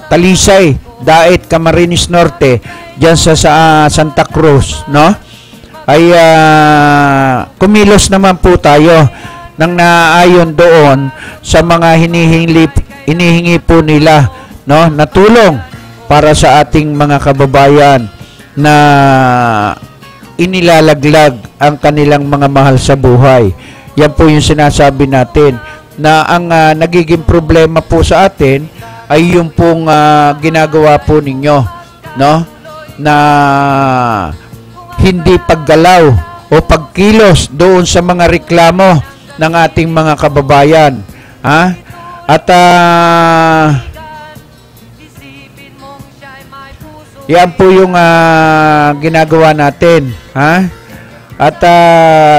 Talisay, Daet, Camarines Norte, dyan sa Santa Cruz, no? Ay kumilos naman po tayo nang naayon doon sa mga hinihingi po nila, no? Na tulong para sa ating mga kababayan na inilalaglag ang kanilang mga mahal sa buhay. Yan po yung sinasabi natin na ang nagiging problema po sa atin ay yung pong ginagawa po ninyo, no? Na hindi paggalaw o pagkilos doon sa mga reklamo ng ating mga kababayan, ha? At yan po yung ginagawa natin, ha? At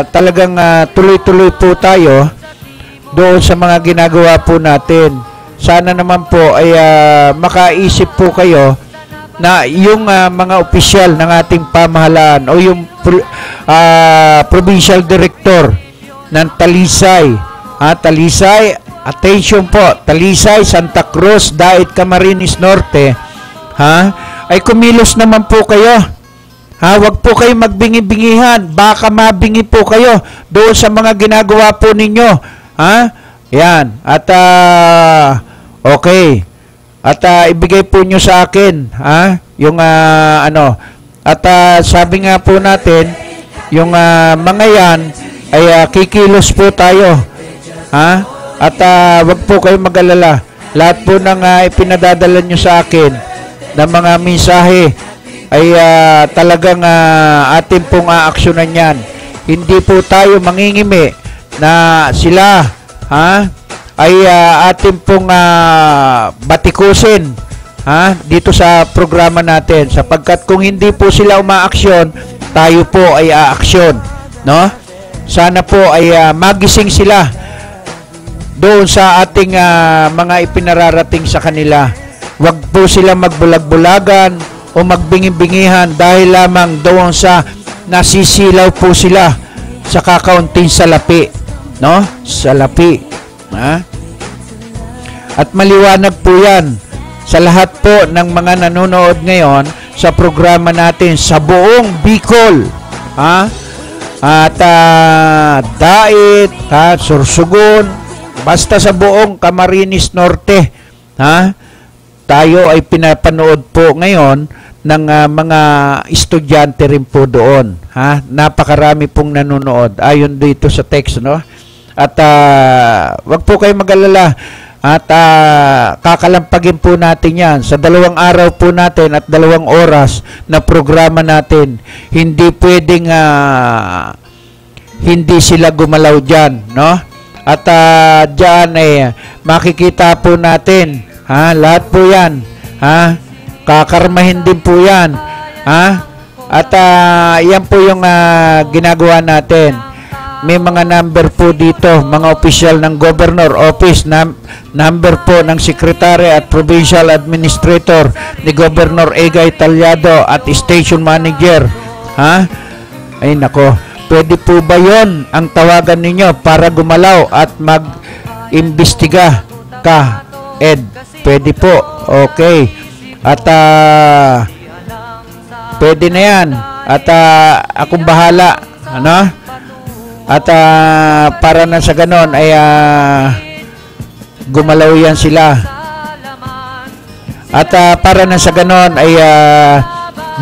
talagang tuloy-tuloy po tayo doon sa mga ginagawa po natin. Sana naman po ay makaisip po kayo na yung mga opisyal ng ating pamahalaan o yung provincial director ng Talisay, Talisay, attention po, Talisay, Santa Cruz, Daet, Camarines Norte, ay kumilos naman po kayo. Wag po kayo magbingi-bingihan. Baka mabingi po kayo doon sa mga ginagawa po ninyo. Yan. At okay. At ibigay po nyo sa akin, yung ano. At sabi nga po natin, yung mga yan ay kikilos po tayo. At wag po kayo mag-alala. Lahat po ng ipinadadala nyo sa akin na mga mensahe ay talagang atin pong aaksyonan yan. Hindi po tayo mangingimi na sila ay atin pong batikusin dito sa programa natin, sapagkat kung hindi po sila umaaksyon, tayo po ay aaksyon, no? Sana po ay magising sila doon sa ating mga ipinararating sa kanila. Wag po sila magbulag-bulagan o magbingi-bingihan dahil lamang doon sa nasisilaw po sila sa kakaunting salapi, no? Salapi. At maliwanag po yan sa lahat po ng mga nanonood ngayon sa programa natin sa buong Bicol. At Daet, Sorsogon, basta sa buong Camarines Norte, tayo ay pinapanood po ngayon ng mga estudyante rin po doon. Napakarami pong nanonood ayon dito sa text, no? At wag po kayo mag-alala. At kakalampagin po natin yan sa 2 araw po natin at 2 oras na programa natin. Hindi pwedeng hindi sila gumalaw dyan, no? At dyan ay makikita po natin, lahat po yan, kakarmahin din po yan, at yan po yung ginagawa natin. May mga number po dito, mga opisyal ng Governor Office, number po ng Secretary at Provincial Administrator ni Governor Egay Talyado at Station Manager. Ay nako, pwede po ba yon ang tawagan ninyo para gumalaw at mag-imbestiga ka, Ed? Pwede po, okay. At pwede na yan. At akong bahala, ano? At para na sa ganon ay gumalaw yan sila. At para na sa ganon ay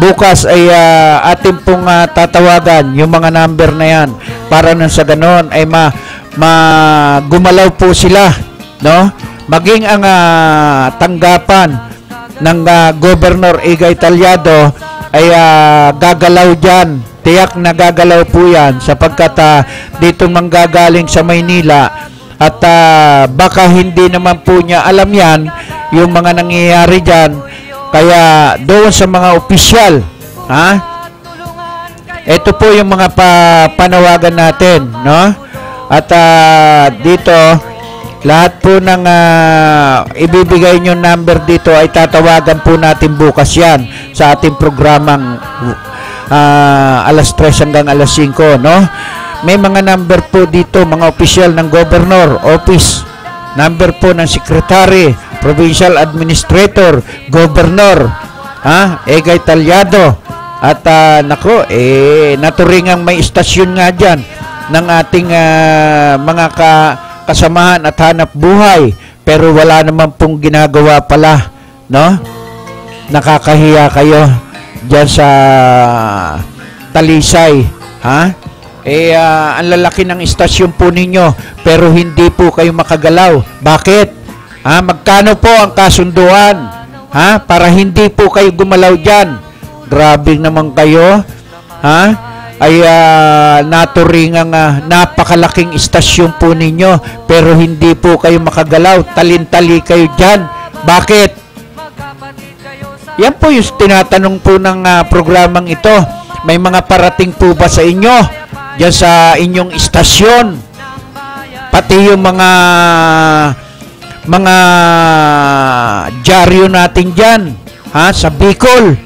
bukas ay atin pong tatawagan yung mga number na yan. Para na sa ganon ay gumalaw po sila, no? Maging ang tanggapan ng Governor Egay Talyado ay gagalaw dyan. Tiyak na gagalaw po yan sapagkat dito manggagaling sa Maynila at baka hindi naman po niya alam yan yung mga nangyayari dyan. Kaya doon sa mga opisyal, ito po yung mga panawagan natin, no? At dito Lahat po ng ibibigay nyo number dito ay tatawagan po natin bukas yan sa ating programang alas 3 hanggang alas 5, no? May mga number po dito, mga opisyal ng governor, office, number po ng secretary, provincial administrator, governor, Egay Talyado. At naturingang may istasyon nga dyan ng ating mga kasamahan at hanap buhay, pero wala naman pong ginagawa pala, no? Nakakahiya kayo dyan sa Talisay, ang lalaki ng istasyon po ninyo, pero hindi po kayo makagalaw. Bakit? Magkano po ang kasunduan? Para hindi po kayo gumalaw dyan. Grabe naman kayo, ay naturingang napakalaking istasyon po ninyo, pero hindi po kayo makagalaw. Talintali kayo dyan. Bakit? Yan po yung tinatanong po ng programang ito. May mga parating po ba sa inyo dyan sa inyong istasyon? Pati yung mga dyaryo natin dyan, sa Bicol.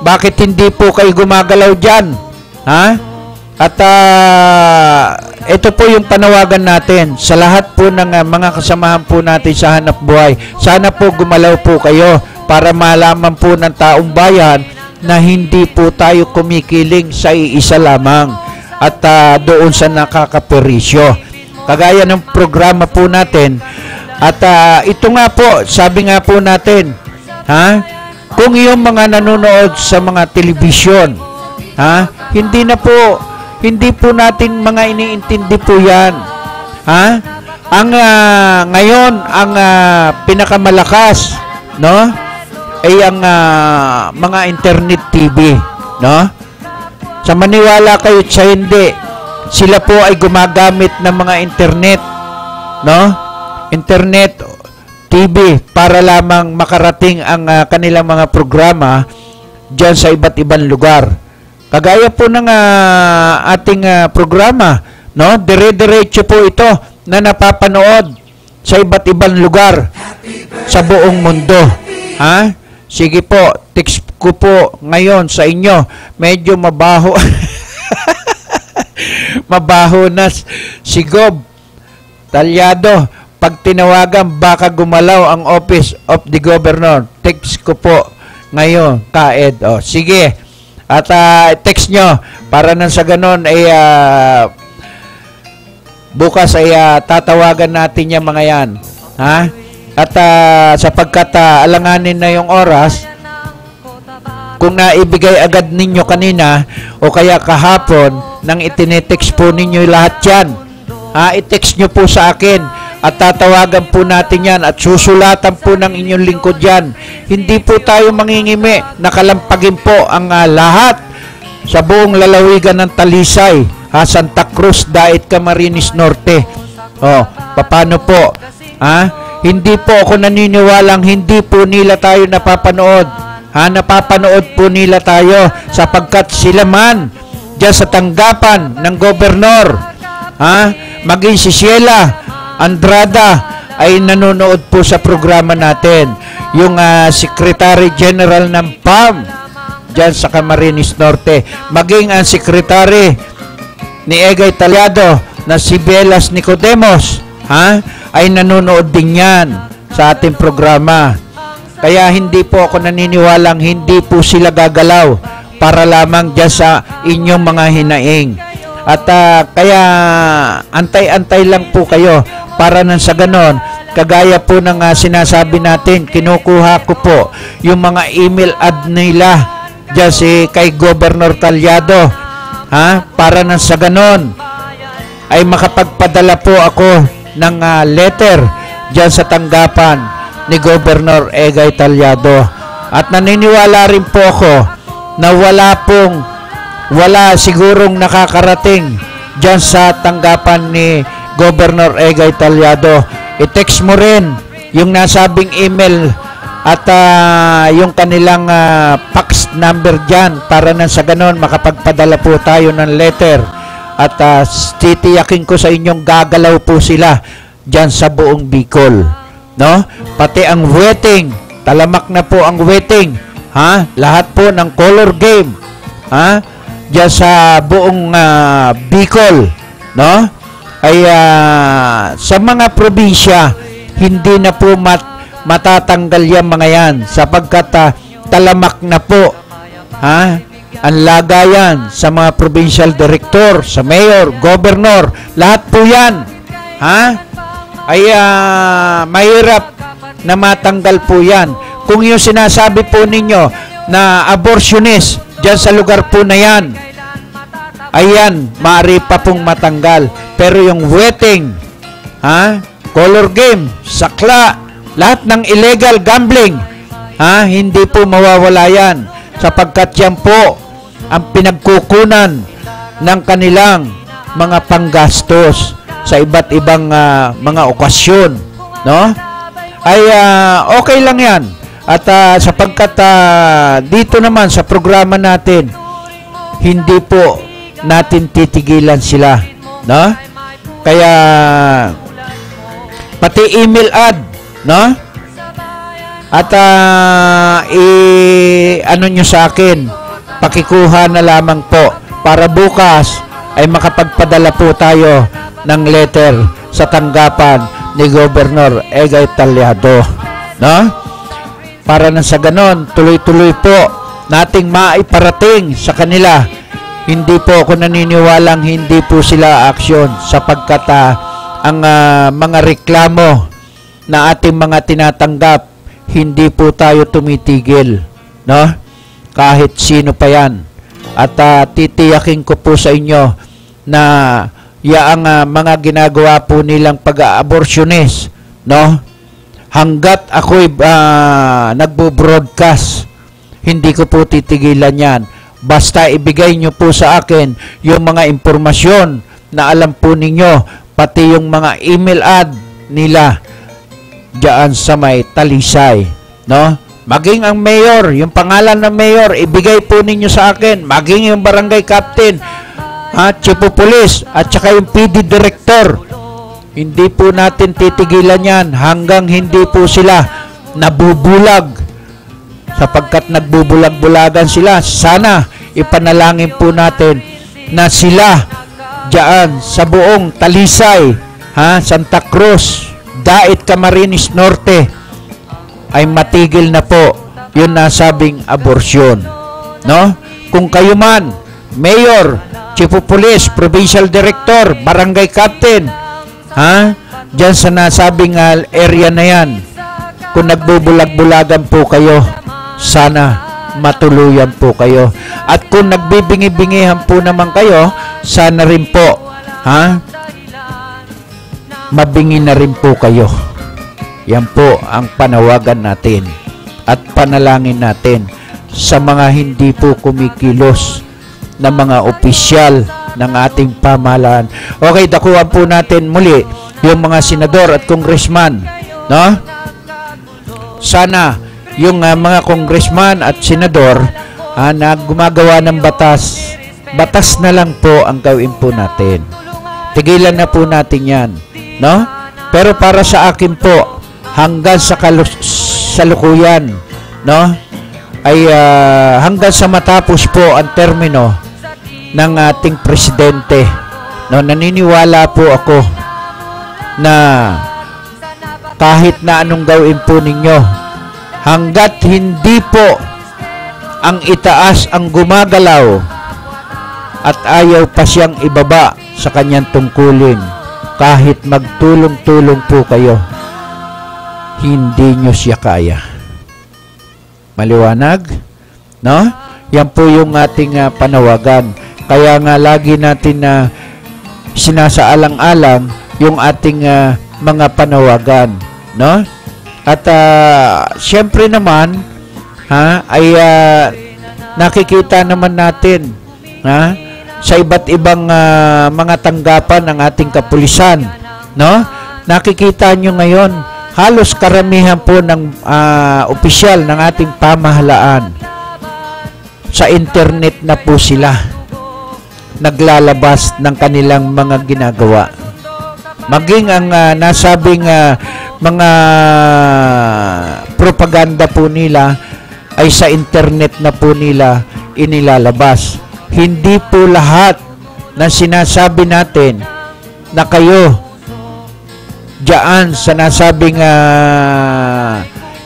Bakit hindi po kayo gumagalaw dyan? At ito po yung panawagan natin sa lahat po ng mga kasamahan po natin sa hanap buhay. Sana po gumalaw po kayo para malaman po ng taong bayan na hindi po tayo kumikiling sa iisa lamang at doon sa nakakaperisyo. Kagaya ng programa po natin. At ito nga po, sabi nga po natin, kung yung mga nanonood sa mga telebisyon, hindi po natin mga iniintindi po yan. Ngayon, ang pinakamalakas, no, ay ang mga internet TV, no? Sa maniwala kayo sa hindi, sila po ay gumagamit ng mga internet, no? Internet TV para lamang makarating ang kanilang mga programa dyan sa iba't ibang lugar. Kagaya po ng ating programa, no? Dire-diretso po ito na napapanood sa iba't ibang lugar sa buong mundo. Sige po, text ko po ngayon sa inyo. Medyo mabaho. Mabaho na si Gob Talyado. Pag tinawagan, baka gumalaw ang Office of the Governor. Text ko po ngayon, Kaed. Sige. At text nyo para nang sa ganon ay bukas ay tatawagan natin yung mga yan. At sapagkat alanganin na yung oras, kung naibigay agad ninyo kanina o kaya kahapon nang itinetext po ninyo lahat yan, i-text nyo po sa akin. At tatawagan po natin yan at susulatan po ng inyong lingkod yan. Hindi po tayo mangingimi. Nakalampagin po ang lahat sa buong lalawigan ng Talisay, Santa Cruz, Daet, Camarines Norte. Paano po? Hindi po ako naniniwalang hindi po nila tayo napapanood. Napapanood po nila tayo sapagkat sila man dyan sa tanggapan ng gobernor, maging si Sheila Andrada ay nanonood po sa programa natin. Yung Secretary General ng PAM dyan sa Camarines Norte, maging ang Secretary ni Egay Talyado na si Belas Nicodemos, ay nanonood din yan sa ating programa. Kaya hindi po ako naniniwalang hindi po sila gagalaw para lamang dyan sa inyong mga hinaing. At kaya antay-antay lang po kayo para nang sa ganon, kagaya po ng sinasabi natin, kinukuha ko po yung mga email ad nila dyan kay Governor Talyado, para nang sa ganon ay makapagpadala po ako ng letter dyan sa tanggapan ni Governor Egay Talyado. At naniniwala rin po ako na wala sigurong nakakarating dyan sa tanggapan ni Governor Egay Talyado. I-text mo rin yung nasabing email at yung kanilang fax number dyan para nang sa ganon makapagpadala po tayo ng letter. At titiyakin ko sa inyong gagalaw po sila diyan sa buong Bicol, no? Pati ang wetting, talamak na po ang wetting, ha? Lahat po ng color game, ha? Diyan sa buong Bicol, no? Ay sa mga probinsya, hindi na po matatanggal yung mga yan sapagkat talamak na po, ha? Ang lagayan sa mga provincial director, sa mayor, governor, lahat po yan, ha? Ay mahirap na matanggal po yan. Kung yung sinasabi po ninyo na abortionist dyan sa lugar po na yan, ayan, maaari pa pong matanggal. Pero yung wetting, ha? Color game, sakla, lahat ng illegal gambling, ha? Hindi po mawawala yan sapagkat yan po ang pinagkukunan ng kanilang mga panggastos sa iba't ibang mga okasyon, no? Ay okay lang yan. At sapagkat dito naman sa programa natin, hindi po natin titigilan sila, no? Kaya pati email ad, no? At ano nyo sa akin, pakikuha na lamang po para bukas ay makapagpadala po tayo ng letter sa tanggapan ni Governor Egay Talyado, no? Para nang sa ganon, tuloy-tuloy po nating maiparating sa kanila. Hindi po ako naniniwalang hindi po sila aksyon sapagkat ang mga reklamo na ating mga tinatanggap, hindi po tayo tumitigil, no? Kahit sino pa yan. At titiyakin ko po sa inyo na yaang mga ginagawa po nilang pag-abortionist, no? Hanggat ako'y nagbo-broadcast, hindi ko po titigilan yan. Basta ibigay nyo po sa akin yung mga impormasyon na alam po ninyo, pati yung mga email ad nila diyan sa may Talisay, no? Maging ang mayor, yung pangalan ng mayor, ibigay po ninyo sa akin. Maging yung barangay captain, chief of police, at saka yung PD director. Hindi po natin titigilan yan hanggang hindi po sila nabubulag. Sapagkat nagbubulag-bulagan sila, sana ipanalangin po natin na sila diyan sa buong Talisay, Santa Cruz, Dait, Camarines Norte, ay matigil na po yung nasabing abortion, no? Kung kayo man, mayor, chief of police, provincial director, barangay captain, diyan sa nasabing area na yan, kung nagbubulag-bulagan po kayo, sana matuluyan po kayo. At kung nagbibingi-bingihan po naman kayo, sana rin po, mabingi na rin po kayo. Yan po ang panawagan natin at panalangin natin sa mga hindi po kumikilos na mga opisyal ng ating pamahalaan. Okay, dakuhan po natin muli yung mga senador at congressman, no? Sana yung mga congressman at senador na gumagawa ng batas, batas na lang po ang gawin po natin. Tigilan na po natin yan, no? Pero para sa akin po, hanggang sa kalukuyan, no? Ay hanggang sa matapos po ang termino ng ating presidente, no? Naniniwala po ako na kahit na anong gawin po ninyo, hanggat hindi po ang itaas ang gumagalaw at ayaw pa siyang ibaba sa kanyang tungkulin, kahit magtulong-tulong po kayo, hindi nyo siya kaya. Maliwanag? No? Yan po yung ating panawagan. Kaya nga lagi natin sinasaalang-alang yung ating mga panawagan, no? At syempre naman ay nakikita naman natin sa iba't ibang mga tanggapan ng ating kapulisan, no? Nakikita nyo ngayon halos karamihan po ng opisyal ng ating pamahalaan sa internet na po sila naglalabas ng kanilang mga ginagawa, maging ang nasabing mga propaganda po nila ay sa internet na po nila inilalabas. Hindi po lahat na sinasabi natin na kayo diyan sa nasabing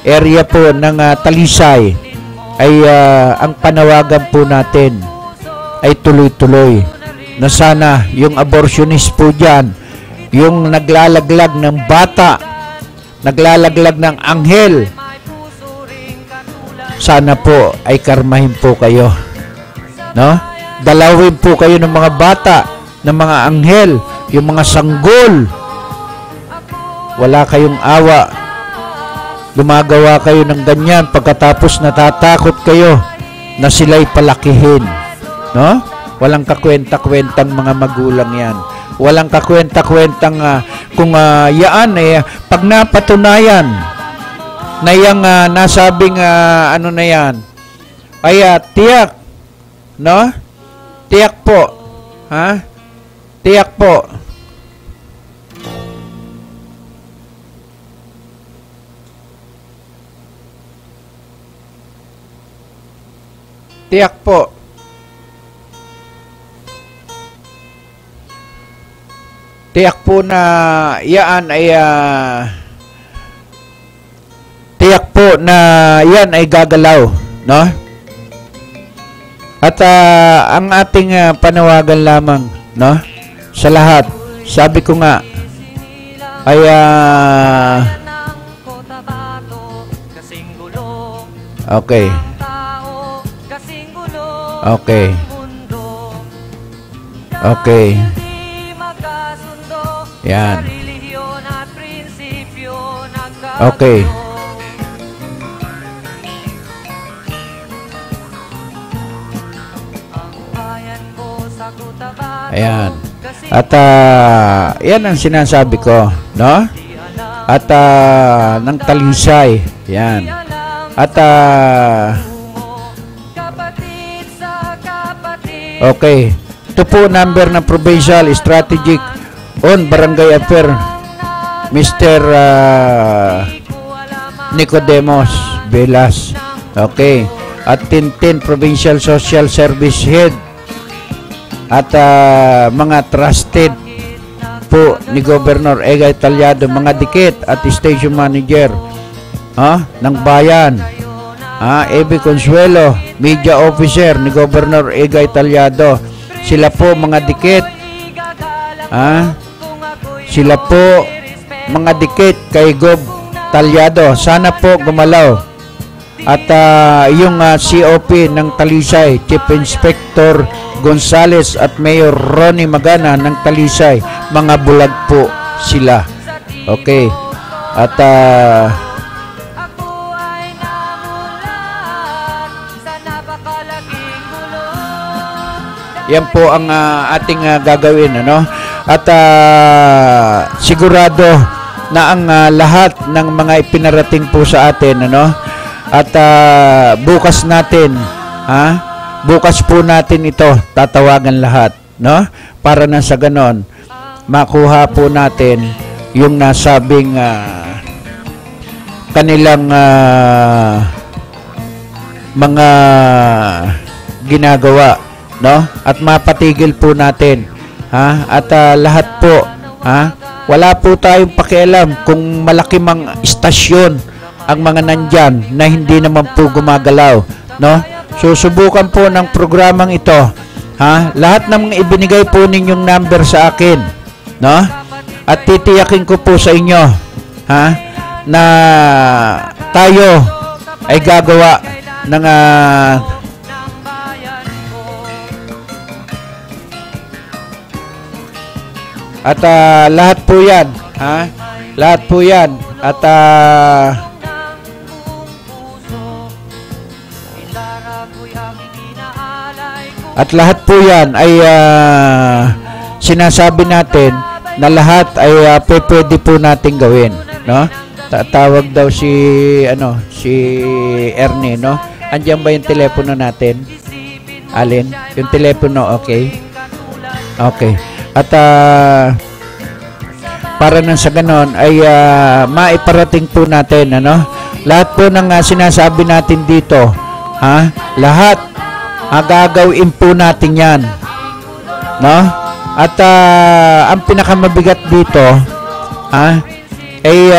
area po ng Talisay ay ang panawagan po natin ay tuloy-tuloy na sana yung abortionist po dyan, yung naglalaglag ng bata, naglalaglag ng anghel, sana po ay karmahin po kayo, no? Dalawin po kayo ng mga bata, ng mga anghel, yung mga sanggol. Wala kayong awa. Gumagawa kayo ng ganyan pagkatapos natatakot kayo na sila'y palakihin, no? Walang kakwenta-kwentang mga magulang yan. Walang kakwenta-kwentang kung yaan pag napatunayan na yung nasabing ano na yan ay tiyak, no? Tiyak po, ha? Tiyak po. Tiyak po. Tiyak po na yan ay tiyak po na yan ay gagalaw, no? At ang ating panawagan lamang, no? Sa lahat, sabi ko nga ay okay. Okay. Okay. Yan. Okay. Ayan. At yan ang sinasabi ko, no? At ng Talisay. Yan. At okay. Ito po number ng Provincial Strategic on Barangay Affair, Mr. Nicodemos Velas. Okay. At Tintin Provincial Social Service Head. At mga trusted po ni Governor Egay Talyado, mga dikit at station manager ng bayan. Ebi Consuelo, media officer ni Governor Egay Talyado. Sila po mga dikit. Sila po mga dikit kay Gov Talyado. Sana po gumalaw. At yung COP ng Talisay, Chief Inspector Gonzales at Mayor Ronnie Magana ng Talisay, mga bulag po sila. Okay. At yan po ang ating gagawin, ano? At sigurado na ang lahat ng mga ipinarating po sa atin, ano? At bukas natin, bukas po natin ito tatawagan lahat, no? Para na sa ganon makuha po natin yung nasabing kanilang mga ginagawa, no? At mapatigil po natin, at lahat po, wala po tayong pakialam kung malaki mang istasyon ang mga nandyan na hindi naman po gumagalaw, no? Susubukan po ng programang ito, lahat ng mga ibinigay po ninyong number sa akin, no? At titiyakin ko po sa inyo, na tayo ay gagawa ng at lahat po yan, lahat po yan, at lahat po yan ay sinasabi natin na lahat ay pwede po natin gawin, no? Tatawag daw si Ernie, no? Andiyan ba yung telepono natin? Alin? Yung telepono, okay? Okay. At para nang sa ganon ay maiparating po natin, ano? Lahat po ng sinasabi natin dito, lahat gagawin po natin yan, no? At ang pinakamabigat dito ay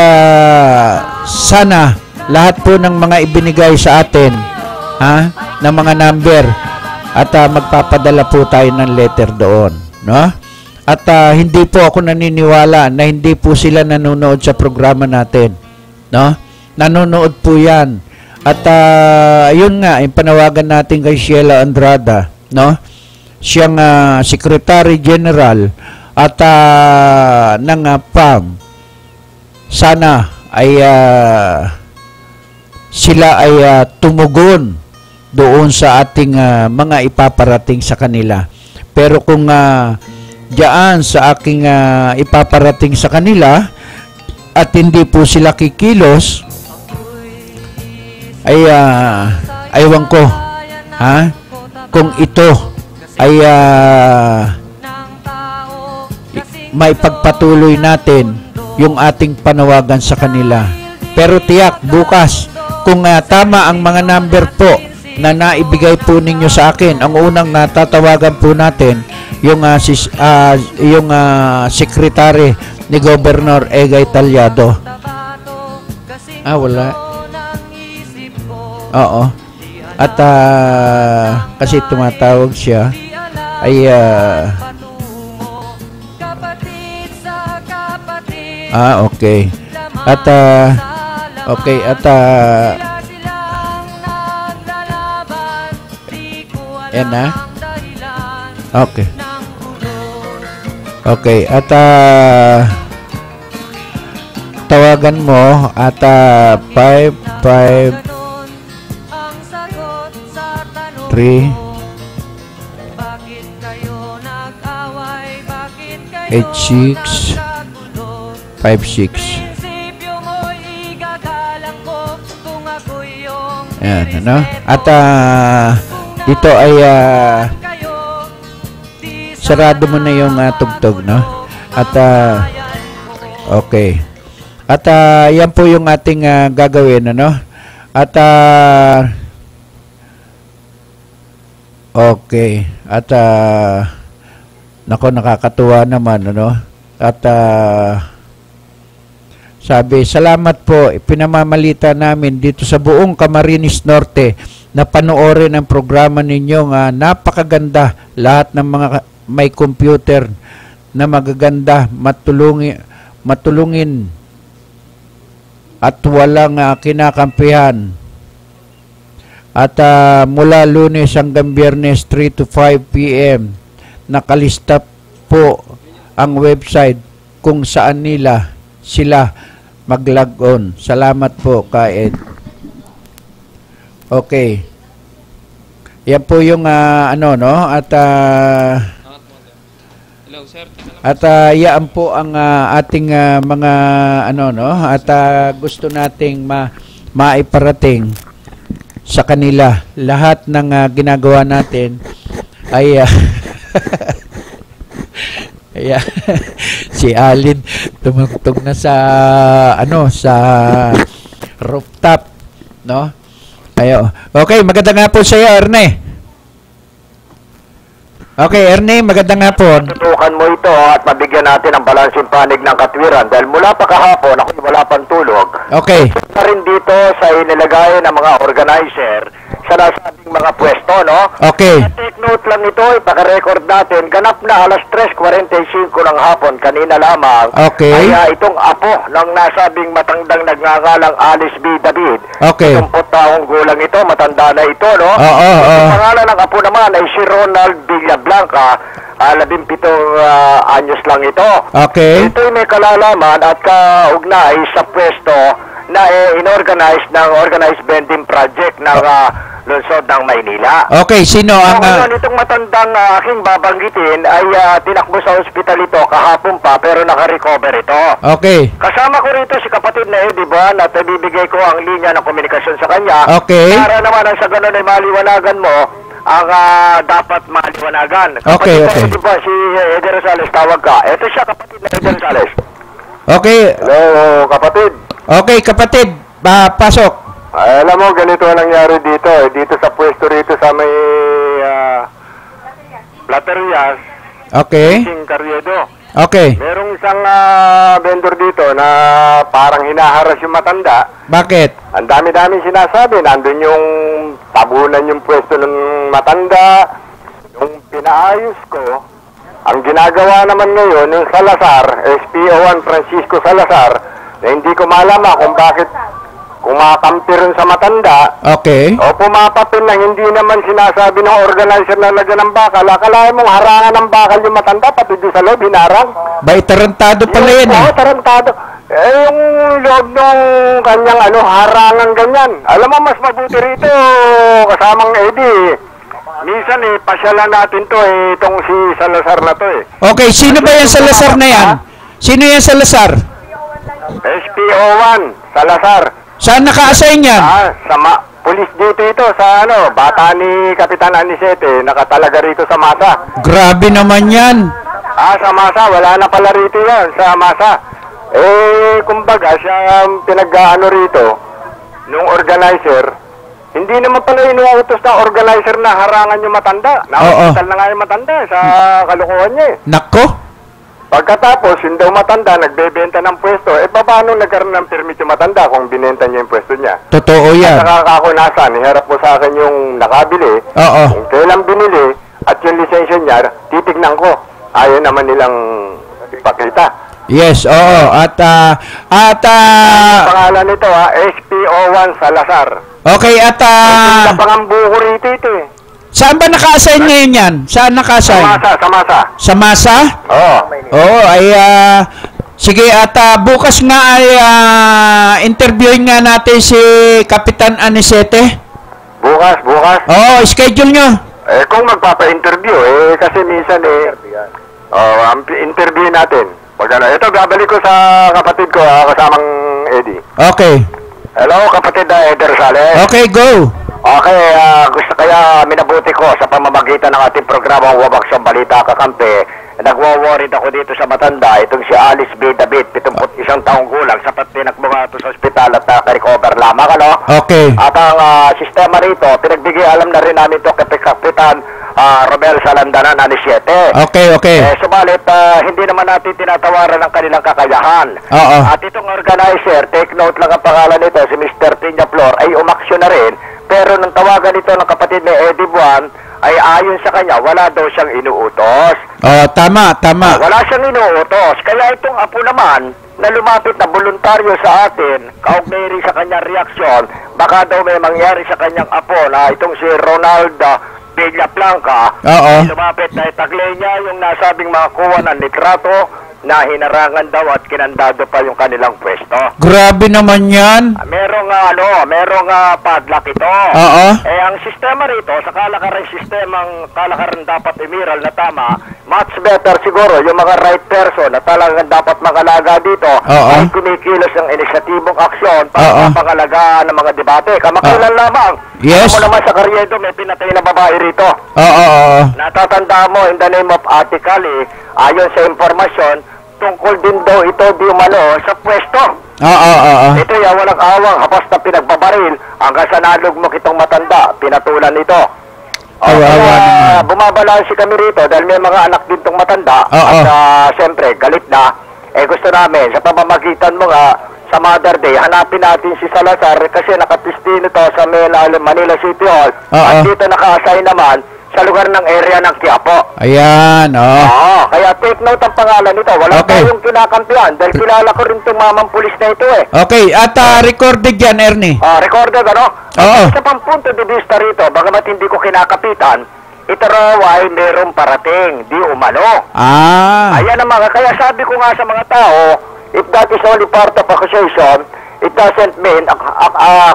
sana lahat po ng mga ibinigay sa atin na mga number at magpapadala po tayo ng letter doon, no? At hindi po ako naniniwala na hindi po sila nanonood sa programa natin, no? Nanonood po yan. At yun nga, yung panawagan natin kay Sheila Andrada, no? Siyang Secretary General at ng PAM. Sana ay sila ay tumugon doon sa ating mga ipaparating sa kanila. Pero kung diyan sa aking ipaparating sa kanila at hindi po sila kikilos, ay aywan ko kung ito ay maipagpatuloy natin yung ating panawagan sa kanila. Pero tiyak bukas kung tama ang mga number po na naibigay po ninyo sa akin, ang unang natatawagan po natin yung secretary ni Governor Egay Talyado. Wala. Oo. At kasi tumatawag siya ay okay. At okay, at yan na. Okay. Okay, at tawagan mo at 553 86 56. Ayan, ano? At dito ay sarado mo na yung tugtog, no? At okay. At yan po yung ating gagawin, ano? At okay. At nako, nakakatuwa naman, ano? At sabi, salamat po, pinamamalita namin dito sa buong Camarines Norte na panoorin ang programa ninyo nga napakaganda. Lahat ng mga may computer na magaganda, matulungin at walang kinakampihan. At mula Lunes hanggang Biyernes 3 to 5 p.m. nakalista po ang website kung saan sila mag-log on. Salamat po, Kaed. Okay. Yan po yung ano, no? At yan po ang ating mga ano, no? At gusto nating maiparating sa kanila. Lahat ng ginagawa natin ay yeah. Si Alin tumugtog na sa ano, sa rooftop, no? Ayo. Okay, magandang hapon sa iyo, Erne. Okay, Erne, magandang hapon. Tutukan mo ito at mabigyan natin ng balansing panig ng katwiran dahil mula pa kahapon ako wala pang tulog. Okay. Pa rin dito sa inilagay ng mga organizer sa nasabing mga pwesto, no? Okay. Take note lang nito, ipaka-record natin, ganap na alas 3:45 ng hapon, kanina lamang. Okay. Kaya itong apo ng nasabing matandang nagngangalang Alice B. David. Okay. 70 taong gulang ito, matanda na ito, no? Oo. Ang pangalan ng apo naman ay si Ronald Villablanca, 17 anyos lang ito. Okay. Ito'y may kalalaman at kaugnay sa pwesto na inorganize ng Organized Vending Project ng lungsod ng Maynila. Okay, sino ang... Ngayon, itong matandang aking babanggitin ay tinakbo sa ospital ito kahapon pa pero naka-recover ito. Okay. Kasama ko rito si kapatid na Eddie Buwan at bibigay ko ang linya ng komunikasyon sa kanya. Okay. Para naman ang sa ganun ay maliwanagan mo ang dapat maliwanagan. Okay, okay. Eddie Buwan, si Eddie Rosales, tawag ka. Ito siya, kapatid na Eddie Rosales. Okay. Hello, kapatid. Okay, kapatid. Pasok. Ay, alam mo, ganito ang nangyari dito. Dito sa pwesto rito sa may Platerias, Okay. King Carriedo. Okay. Merong isang vendor dito na parang hinaharas yung matanda. Bakit? Ang dami-dami sinasabi. Nandun yung tabunan yung pwesto ng matanda. Yung pinaayos ko, ang ginagawa naman ngayon, yung Salazar, SPO1 Francisco Salazar, na hindi ko malama kung bakit kumakampi rin sa matanda, Okay. o pumapapil na hindi naman sinasabi ng organizer na lagyan ng bakal. Akalain mong harangan ng bakal yung matanda, pati doon sa loob, hinarang. Bay, tarantado pala yan eh. Oo, tarantado. Yung loob ng kanyang harangan ganyan. Alam mo, mas mabuti rito, kasamang Eddie. Minsan pasyalan natin to itong si Salazar na to Okay, sino ba yan Salazar na yan? Sino yan Salazar? SPO1, Salazar. Saan naka-assign yan? Pulis dito ito sa bata ni Kapitan Anisete, nakatalaga rito sa Masa. Grabe naman yan. Sa Masa, wala na pala rito yan, sa Masa. Kumbaga, siya pinag-ano rito, nung organizer, hindi naman pala inuutos ng organizer na harangan yung matanda. Nakikital na nga yung matanda sa kalukuhan niya Nako? Pagkatapos, yung daw matanda, nagbebenta ng pwesto, paano nagkaroon ng permit yung matanda kung binenta niya yung pwesto niya? Totoo yan. At nakakakunasan, iharap mo sa akin yung nakabili, Oo. kung kailan binili, at yung lisensya niya, titignan ko. Ayaw naman nilang ipakita. Yes, oo. At Ang pangalan nito, SPO1 Salazar. okay, at Tapang ang buko rito ito saan ba naka-assign ngayon yan? Saan naka-assign? Sa Masa. Sa Masa? Oo. Oo, ay sige, at bukas nga ay interviewin nga natin si Kapitan Anisete. Bukas. Oo, schedule nyo. Kung magpapa-interview, kasi minsan ang interview natin. Ito, babalik ko sa kapatid ko, kasamang Eddie. Okay. Hello, kapatid Eder Rosales. Okay, go. Okay, gusto kaya minabuti ko sa pamamagitan ng ating programang Wabaksang Balita Kakampi. Nagwo-worried ako dito sa matanda. Itong si Alice B. David, 71 taong gulang, sapat tinakbo nga ito sa ospital at naka-recover lamang, Okay. At ang sistema rito, pinagbigay alam na rin namin ito kay Kapitan Romel Salandanan, Anisete. Okay. Subalit, hindi naman natin tinatawaran ang kanilang kakayahan. Oo. At itong organizer, take note lang ang pangalan nito, si Mr. Tinya Flor, ay umaksyon na rin. Pero nung tawagan nito ng kapatid ni Eddie Buwan, ay ayon sa kanya, wala daw siyang inuutos. Tama. Wala siyang inuutos. Kaya itong apo naman, na lumapit na voluntaryo sa atin, kaugnay rin sa kanyang reaksyon, baka daw may mangyari sa kanyang apo na itong si Ronald Villaplanca. Oo. Lumapit na itaglay niya yung nasabing mga kuha ng litrato na hinarangan daw at kinandado pa yung kanilang pwesto. Grabe naman yan. Merong padlock ito. Oo. Ang sistema rito, sa kalakaran dapat imiral na tama, much better siguro yung mga right person na talagang dapat makalaga dito ay kumikilos ng inisyatibong aksyon para mapangalagaan ng mga debate. Kamakailan lamang. Yes. Ako naman sa Carriedo, may pinatay na babae rito. Oo. Natatanda mo, in the name of article, ayon sa informasyon, tungkol din daw ito di umano sa pwesto. Oo. Ito walang awang, hapas na pinagbabaril hanggang sa nalugmok itong matanda, pinatulan ito. Kaya bumabalansi kami rito dahil may mga anak din itong matanda. At siyempre, galit na. Gusto namin, sa pamamagitan mo sa Mother Day, hanapin natin si Salazar kasi nakapistino to sa Manila City Hall. At dito naka-assign naman sa lugar ng area ng Quiapo. Ayan, Kaya take note ang pangalan nito. Wala tayong kinakampihan dahil kilala ko rin itong mamang pulis na ito Okay, at recorded yan, Ernie. Recorded, Oo. Sa pampunto de vista rito, bagamat hindi ko kinakapitan, ito raw ay merong parating, di umano. Ayan ang kaya sabi ko nga sa mga tao, if that is only part of accusation, it doesn't mean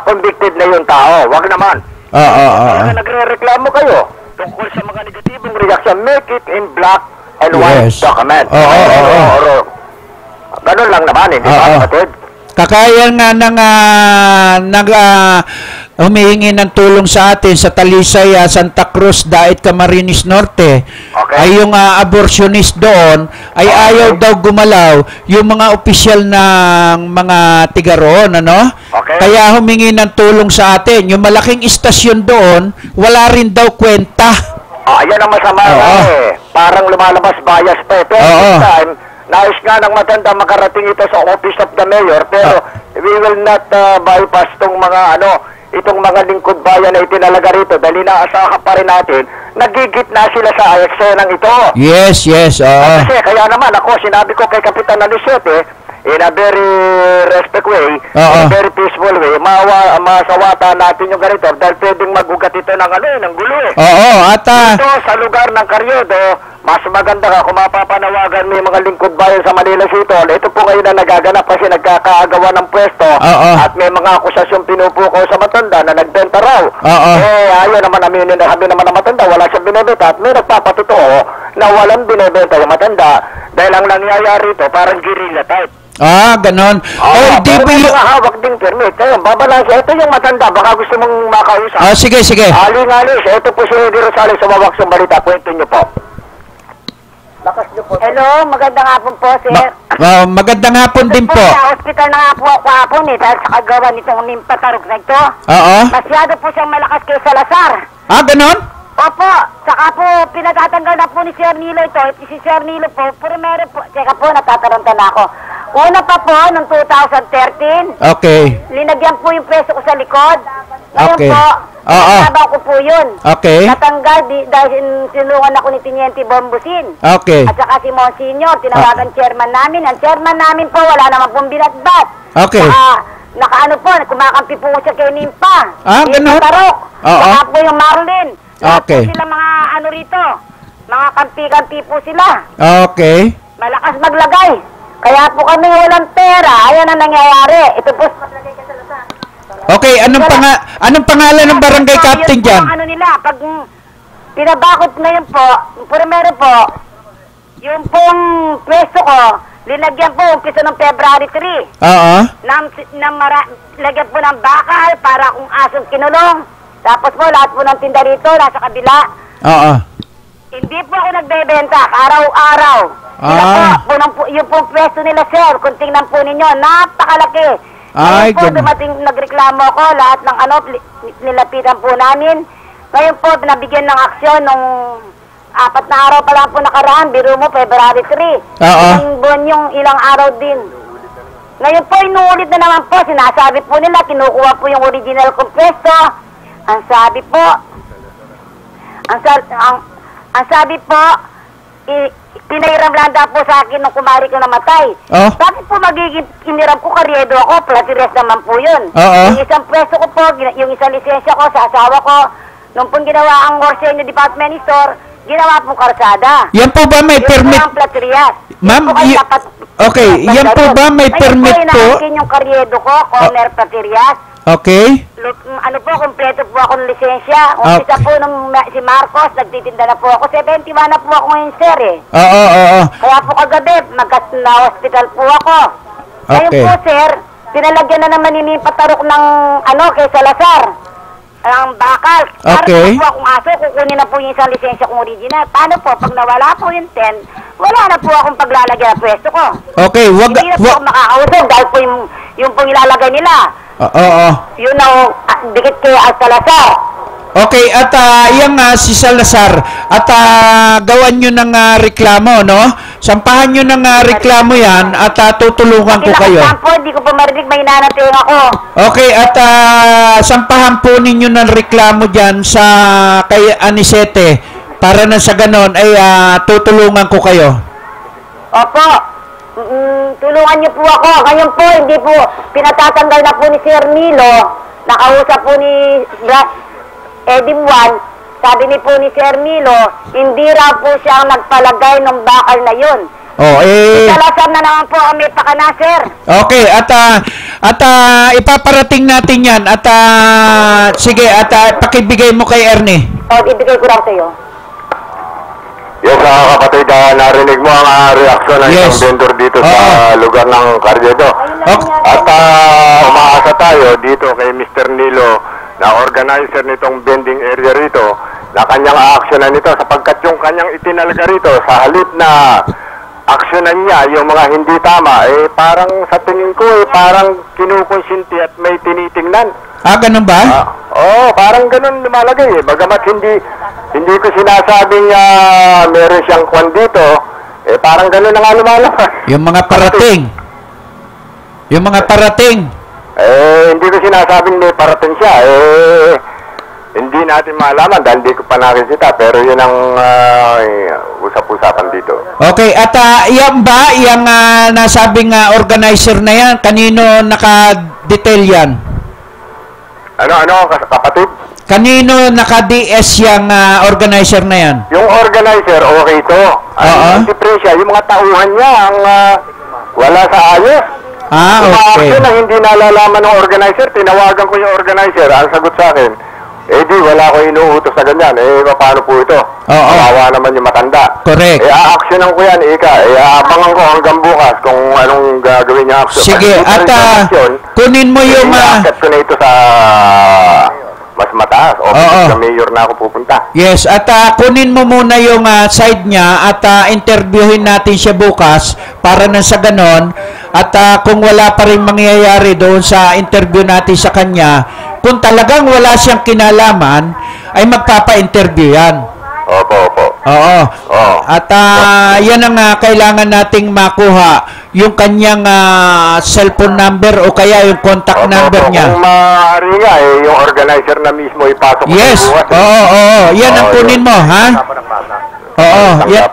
convicted na yung tao. Wag naman. Kaya nagre-reklamo kayo tungkol sa mga negatibong reaction, make it in black and white document. Ganun lang naman, hindi ba, kapatid? Kakaya nga ng humihingi ng tulong sa atin sa Talisay, Santa Cruz, Daet, Camarines Norte. Okay. Ay yung abortionist doon ay ayaw daw gumalaw yung mga opisyal ng mga tiga roon, ano? Okay. Kaya humingi ng tulong sa atin. Yung malaking istasyon doon, wala rin daw kwenta. Ayan ang masama Oo. nga eh. Parang lumalabas bias pa eh. Pero Oo. this time, nais nga ng matanda makarating ito sa office of the mayor. Pero we will not bypass itong mga lingkod bayan na itinalaga rito dahil inaasahan pa rin natin, nagigit na sila sa eksenang ito. Yes, oo. Kasi kaya naman ako, sinabi ko kay Kapitan Anisete, in a very respect way, Oo. in a very peaceful way, masawata natin yung ganito dahil pwedeng magugat ito ng gulo eh. Oo, at Ito sa lugar ng Carriedo, mas maganda ka kung mapapanawagan may mga lingkod bayan sa Manila City. Ito po ngayon na nagaganap kasi nagkakaagawa ng pwesto Oo. at may mga akusasyong pinupukaw sa matanda na nagbenta raw. Oo. Ayaw naman aminin na sabi naman ng matanda, wala siyang binibenta at may nagpapatotoo na walang binibenta yung matanda dahil ang nangyayari ito parang guerrilla type. ganon. Di Pero ba may yung... mga hawak ding permit. Babalansa, ito yung matanda, baka gusto mong makausap. Sige. Aling-alis, ito po si Eddie Rosales sa Wawaksong Balita. Kwento niyo po. Hello, magandang hapon po, sir. Magandang hapon din po. Sa hospital na nga po ako hapon dahil sa kagawa nitong nimpatarog na ito. Oo. Masyado po siyang malakas kay Salazar. Ganon? Opo, saka po pinatatanggal na po ni Sir Nilo ito. Si Sir Nilo po, primero po, teka po, natataranta na ako. Una pa po, noong 2013, Okay. linagyan po yung peso ko sa likod. Ngayon Okay. po, Oo. nasabaw ko po yun. Okay. Natanggal dahil sinulungan ako ni Tiniente Bombusin. Okay. At saka si Monsignor, tinawagan chairman namin. Ang chairman namin po, wala naman pong binatbat. Okay. Saka, nakaano po, kumakampi po siya kay Nimpa. Ganun? Tarok. Oo. Saka po yung Marlin. Lahat Okay. po sila mga ano rito. Mga kampi-kampi po sila. Okay. Malakas maglagay. Kaya po kami walang pera. Ayan ang nangyayari. Ito po. Okay, anong pangalan ng barangay captain Yun po dyan? ang ano nila, pag pinabakot ngayon po, primero po, yung pong pwesto ko, linagyan po umpisa ng February 3. Oo. Lagyan po ng bakal para kung asong kinulong. Tapos po, lahat po ng tinda rito, nasa kabila. Oo. Hindi po ako nagbebenta, araw-araw. Sila po, yung pong pwesto nila, sir, kung tingnan po ninyo, napakalaki. Ay, Ngayon po, ganun. dumating, nagreklamo ko, lahat ng nilapitan po namin. Ngayon po, nabigyan ng aksyon nung 4 na araw pa lang po nakaraan, biro mo, February 3. Oo. Ilang buwan yung ilang araw din. Ngayon po, inuulit na naman po, sinasabi po nila, kinukuha po yung original kong pwesto. Ang sabi po, pinairam lang daw po sa akin nung kumari ko namatay. Oh. Bakit po magiging iniram ko, Carriedo ako, platires naman po yun. Oo. Yung isang pwesto ko po, yung isang lisensya ko sa asawa ko, nung pong ginawa ang Orsenio Department Store, ginawa po karsada. Yan po ba may Yun permit? po ang platirias. Ma'am, Okay, yan po ba may permit po? Ngayon po, yung Carriedo ko, Corner Platirias. Okay. Ano po, kompleto po ako ng lisensya. Umpisa po nung si Marcos, nagtitinda na po ako. 71 na po ako ngayon, sir, eh. Oo. Kaya po kagabi, na-hospital po ako. Ngayon Okay. po, sir, pinalagyan na naman ni Patarok ng, kay Salazar. Ang bakal. Okay. Para po akong aso, kukunin na po yung isang lisensya kong original. Paano po, pag nawala po yung 10, wala na po akong paglalagay na pwesto ko. Okay, Hindi na po ako makakausap dahil po yung pong ilalagay nila. Oo. Yun ang dikit kay Salazar. Okay, at yan si Salazar, at gawan nyo ng reklamo, no? Sampahan nyo ng reklamo yan, at tutulungan ko kayo. Po, hindi ko pa marinig, may nanateng ako. Okay, at sampahan po ninyo ng reklamo dyan sa kay Anisete, para na sa ganon ay tutulungan ko kayo. Opo. Tulungan niyo po ako. Ngayon po, hindi po, pinatatanggal na po ni Sir Nilo, nakausap po ni Edim Juan, sabi ni po ni Sir Nilo, hindi raw po siya nagpalagay ng bakal na yun. Salazar na naman po kami pakana, sir. Okay, at ipaparating natin yan, at sige, at pakibigay mo kay Ernie. Ibigay ko lang sa'yo. Yes, kapatid, narinig mo ang reaksyon ng Yes. isang vendor dito sa lugar ng Carriedo. Okay. At umaasa tayo dito kay Mr. Nilo na organizer nitong vending area rito na kanyang aaksyonan nito sapagkat yung kanyang itinalaga rito sa halip na aksyonan niya yung mga hindi tama, parang sa tingin ko, parang kinukonsinti at may tinitingnan. Ganun ba? Parang ganun lumalagay Bagamat hindi ko sinasabing meron siyang kwan dito, parang ganun na nga lumalabas. Yung mga parating. Yung mga parating. Hindi ko sinasabing may parating siya. Hindi natin malaman dahil hindi ko pa nakikita. Pero yun ang usap-usapan dito. Okay, at yan ba, yung nasabing organizer na yan, kanino naka-detail yan? Ano, kapatid? Kanino naka-DS yung organizer na yan? Yung organizer, okay ito. Si Presya, yung mga tauhan niya, ang wala sa ayos. Okay. Yung na hindi nalalaman ng organizer, tinawagan ko yung organizer, ang sagot sa akin, di, wala ko inuutos na ganyan. Paano po ito? Kawawa naman yung matanda. Correct. A-actionan ko yan, abangan ko hanggang bukas kung anong gagawin niya action. Sige, at kunin mo yung... I-accept ko na ito sa mas mataas. Sa mayor na ako pupunta. Yes, at kunin mo muna yung side niya at interviewin natin siya bukas para na sa ganon. At kung wala pa rin mangyayari doon sa interview natin sa kanya, kung talagang wala siyang kinalaman, ay magpapa-interview yan. Opo. At yan ang kailangan nating makuha, yung kanyang cellphone number o kaya yung contact number niya. Kung maaari nga, yung organizer na mismo ipasok. Yes, yan ang kunin mo, ha? Yan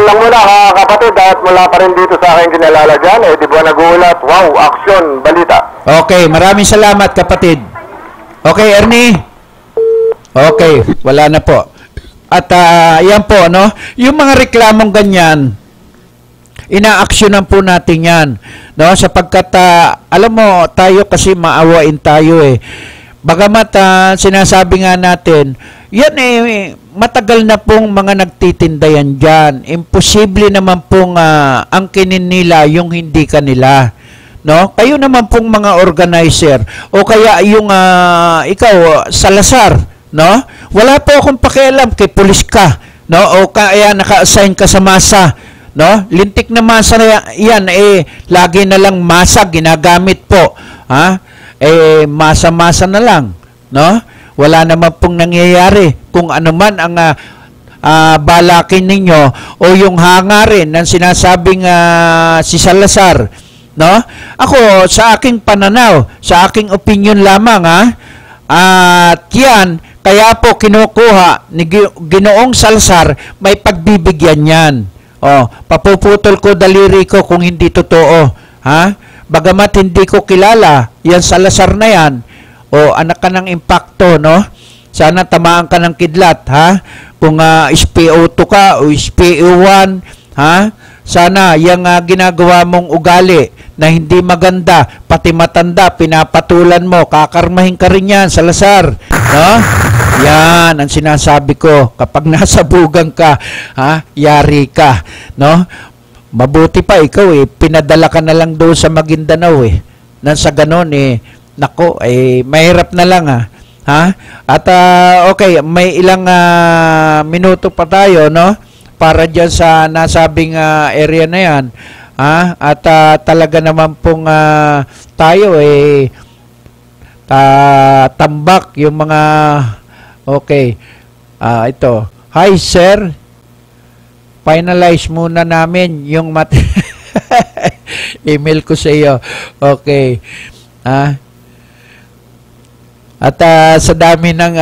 lang muna, kapatid, at mula pa rin dito sa akin kinalalagyan, di ba nagulat, wow, action, balita. Okay, maraming salamat, kapatid. Okay, Ernie? Okay, wala na po. At yan po, no? Yung mga reklamong ganyan, ina-actionan po natin yan, no? Sapagkat, alam mo, tayo kasi maawain tayo Bagamat sinasabi nga natin, yan matagal na pong mga nagtitinda yan dyan. Imposible naman pong angkinin nila yung hindi kanila. No? Kayo naman pong mga organizer o kaya yung ikaw, Salazar, no? Wala po akong pakialam kay pulis ka, no? O kaya naka-assign ka sa masa, no? Lintik na masa na yan, lagi na lang masa ginagamit po, ha? Masa-masa na lang, no? Wala naman pong nangyayari kung ano man ang balakin ninyo o yung hangarin ng sinasabing si Salazar, no? Ako, sa aking pananaw, sa aking opinion lamang, at yan, kaya po kinukuha ni Ginoong Salazar, may pagbibigyan yan. Papuputol ko daliri ko kung hindi totoo, ha? Bagamat hindi ko kilala yan Salazar na yan, anak ka ng impacto, no? Sana tamaan ka ng kidlat, ha? Kung SPO2 ka o SPO1, ha? Sana yung ginagawa mong ugali na hindi maganda, pati matanda, pinapatulan mo, kakarmahin ka rin yan, Salazar. No? Yan ang sinasabi ko. Kapag nasa bugang ka, yari ka. No? Mabuti pa ikaw pinadala ka na lang doon sa Maguindanao Nang sa ganon nako, mahirap na lang ha? At okay, may ilang minuto pa tayo, no? Para dyan sa nasabing area na yan, at talaga naman pong tayo tambak yung mga okay. Ito, hi sir, finalize muna namin yung email ko sa iyo. Okay. At sa dami ng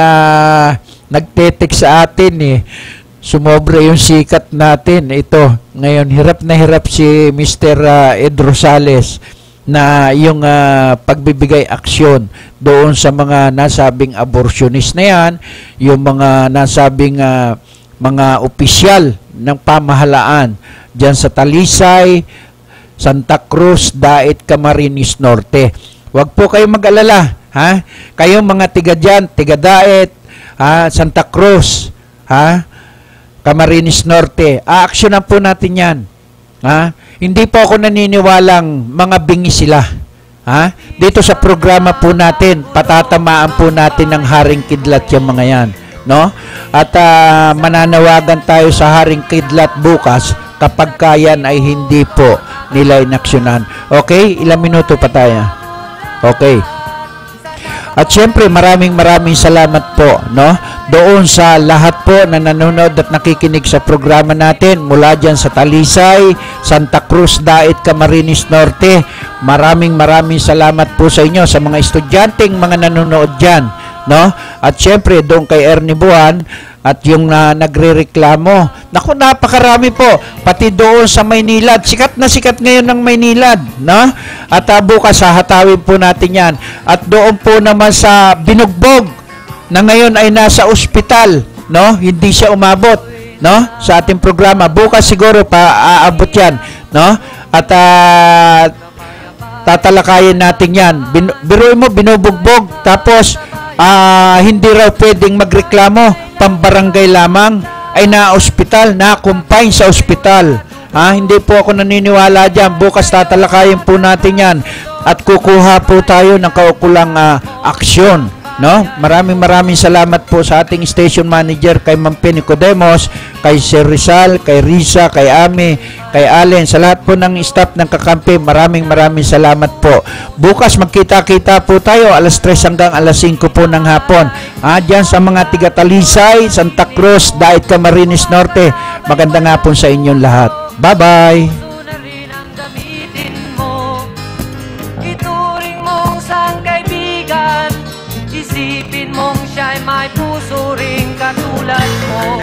nagte-text sa atin sumobra yung sikat natin. Ito, ngayon, hirap na hirap si Mr. Ed Rosales na yung pagbibigay aksyon doon sa mga nasabing abortionist na yan, yung mga nasabing mga opisyal ng pamahalaan dyan sa Talisay, Santa Cruz, Dait, Camarines Norte. Huwag po kayong mag-alala, ha? Kayong mga tiga dyan, tiga Dait, Santa Cruz, Camarines Norte, aaksyonan po natin yan. Hindi po ako naniniwalang mga bingi sila. Ha? Dito sa programa po natin, patatamaan po natin ng Haring Kidlat yung mga yan, no? At mananawagan tayo sa Haring Kidlat bukas kapag kayan ay hindi po nila inaksyonan. Okay? Ilang minuto pa tayo? Okay. At syempre, maraming salamat po, no? Doon sa lahat po na nanonood at nakikinig sa programa natin mula dyan sa Talisay, Santa Cruz, Dait, Camarines Norte. Maraming salamat po sa inyo, sa mga estudyanteng mga nanonood dyan, no? At syempre, doon kay Ernie Buwan at yung nagrereklamo. Naku, napakarami po. Pati doon sa Maynilad. Sikat na sikat ngayon ng Maynilad, no? At bukas hahatawin po natin yan. At doon po naman sa Binugbog na ngayon ay nasa ospital, no? Hindi siya umabot, no? Sa ating programa. Bukas siguro aabot yan, no? At tatalakayin natin yan. Biruin mo, binubugbog. Tapos, hindi raw pwedeng magreklamo, pambarangay lamang, ay na-ospital, na-confine sa ospital. Hindi po ako naniniwala dyan. Bukas tatalakayin po natin yan at kukuha po tayo ng kaukulang aksyon, no? Maraming salamat po sa ating station manager, kay Ma'am Nicodemos, kay Sir Rizal, kay Risa, kay Ami, kay Allen, sa lahat po ng staff ng Kakampi. Maraming salamat po. Bukas magkita-kita po tayo alas 3 hanggang alas 5 po ng hapon. Diyan sa mga tiga Talisay, Santa Cruz, Dait, Camarines Norte. Magandang hapon sa inyong lahat. Bye-bye. Ituring mong sangkaibigan, isipin mong siya'y may puso ring katulad mo.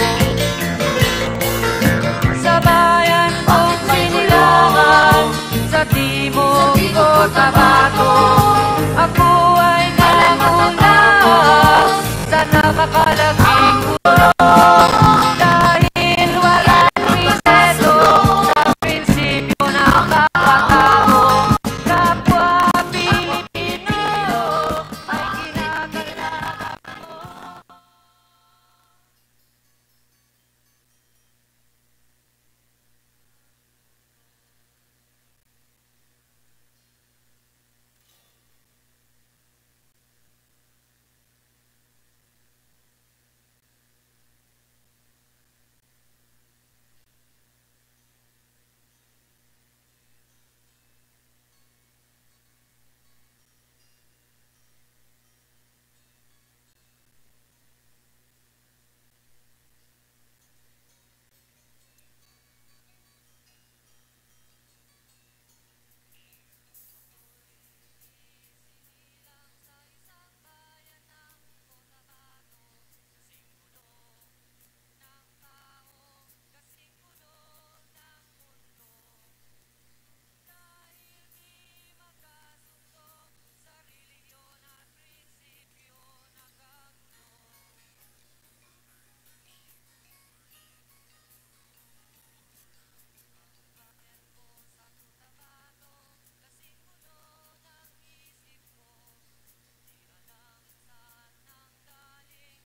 Sa bayan mong sinilangan, sa timog Cotabato.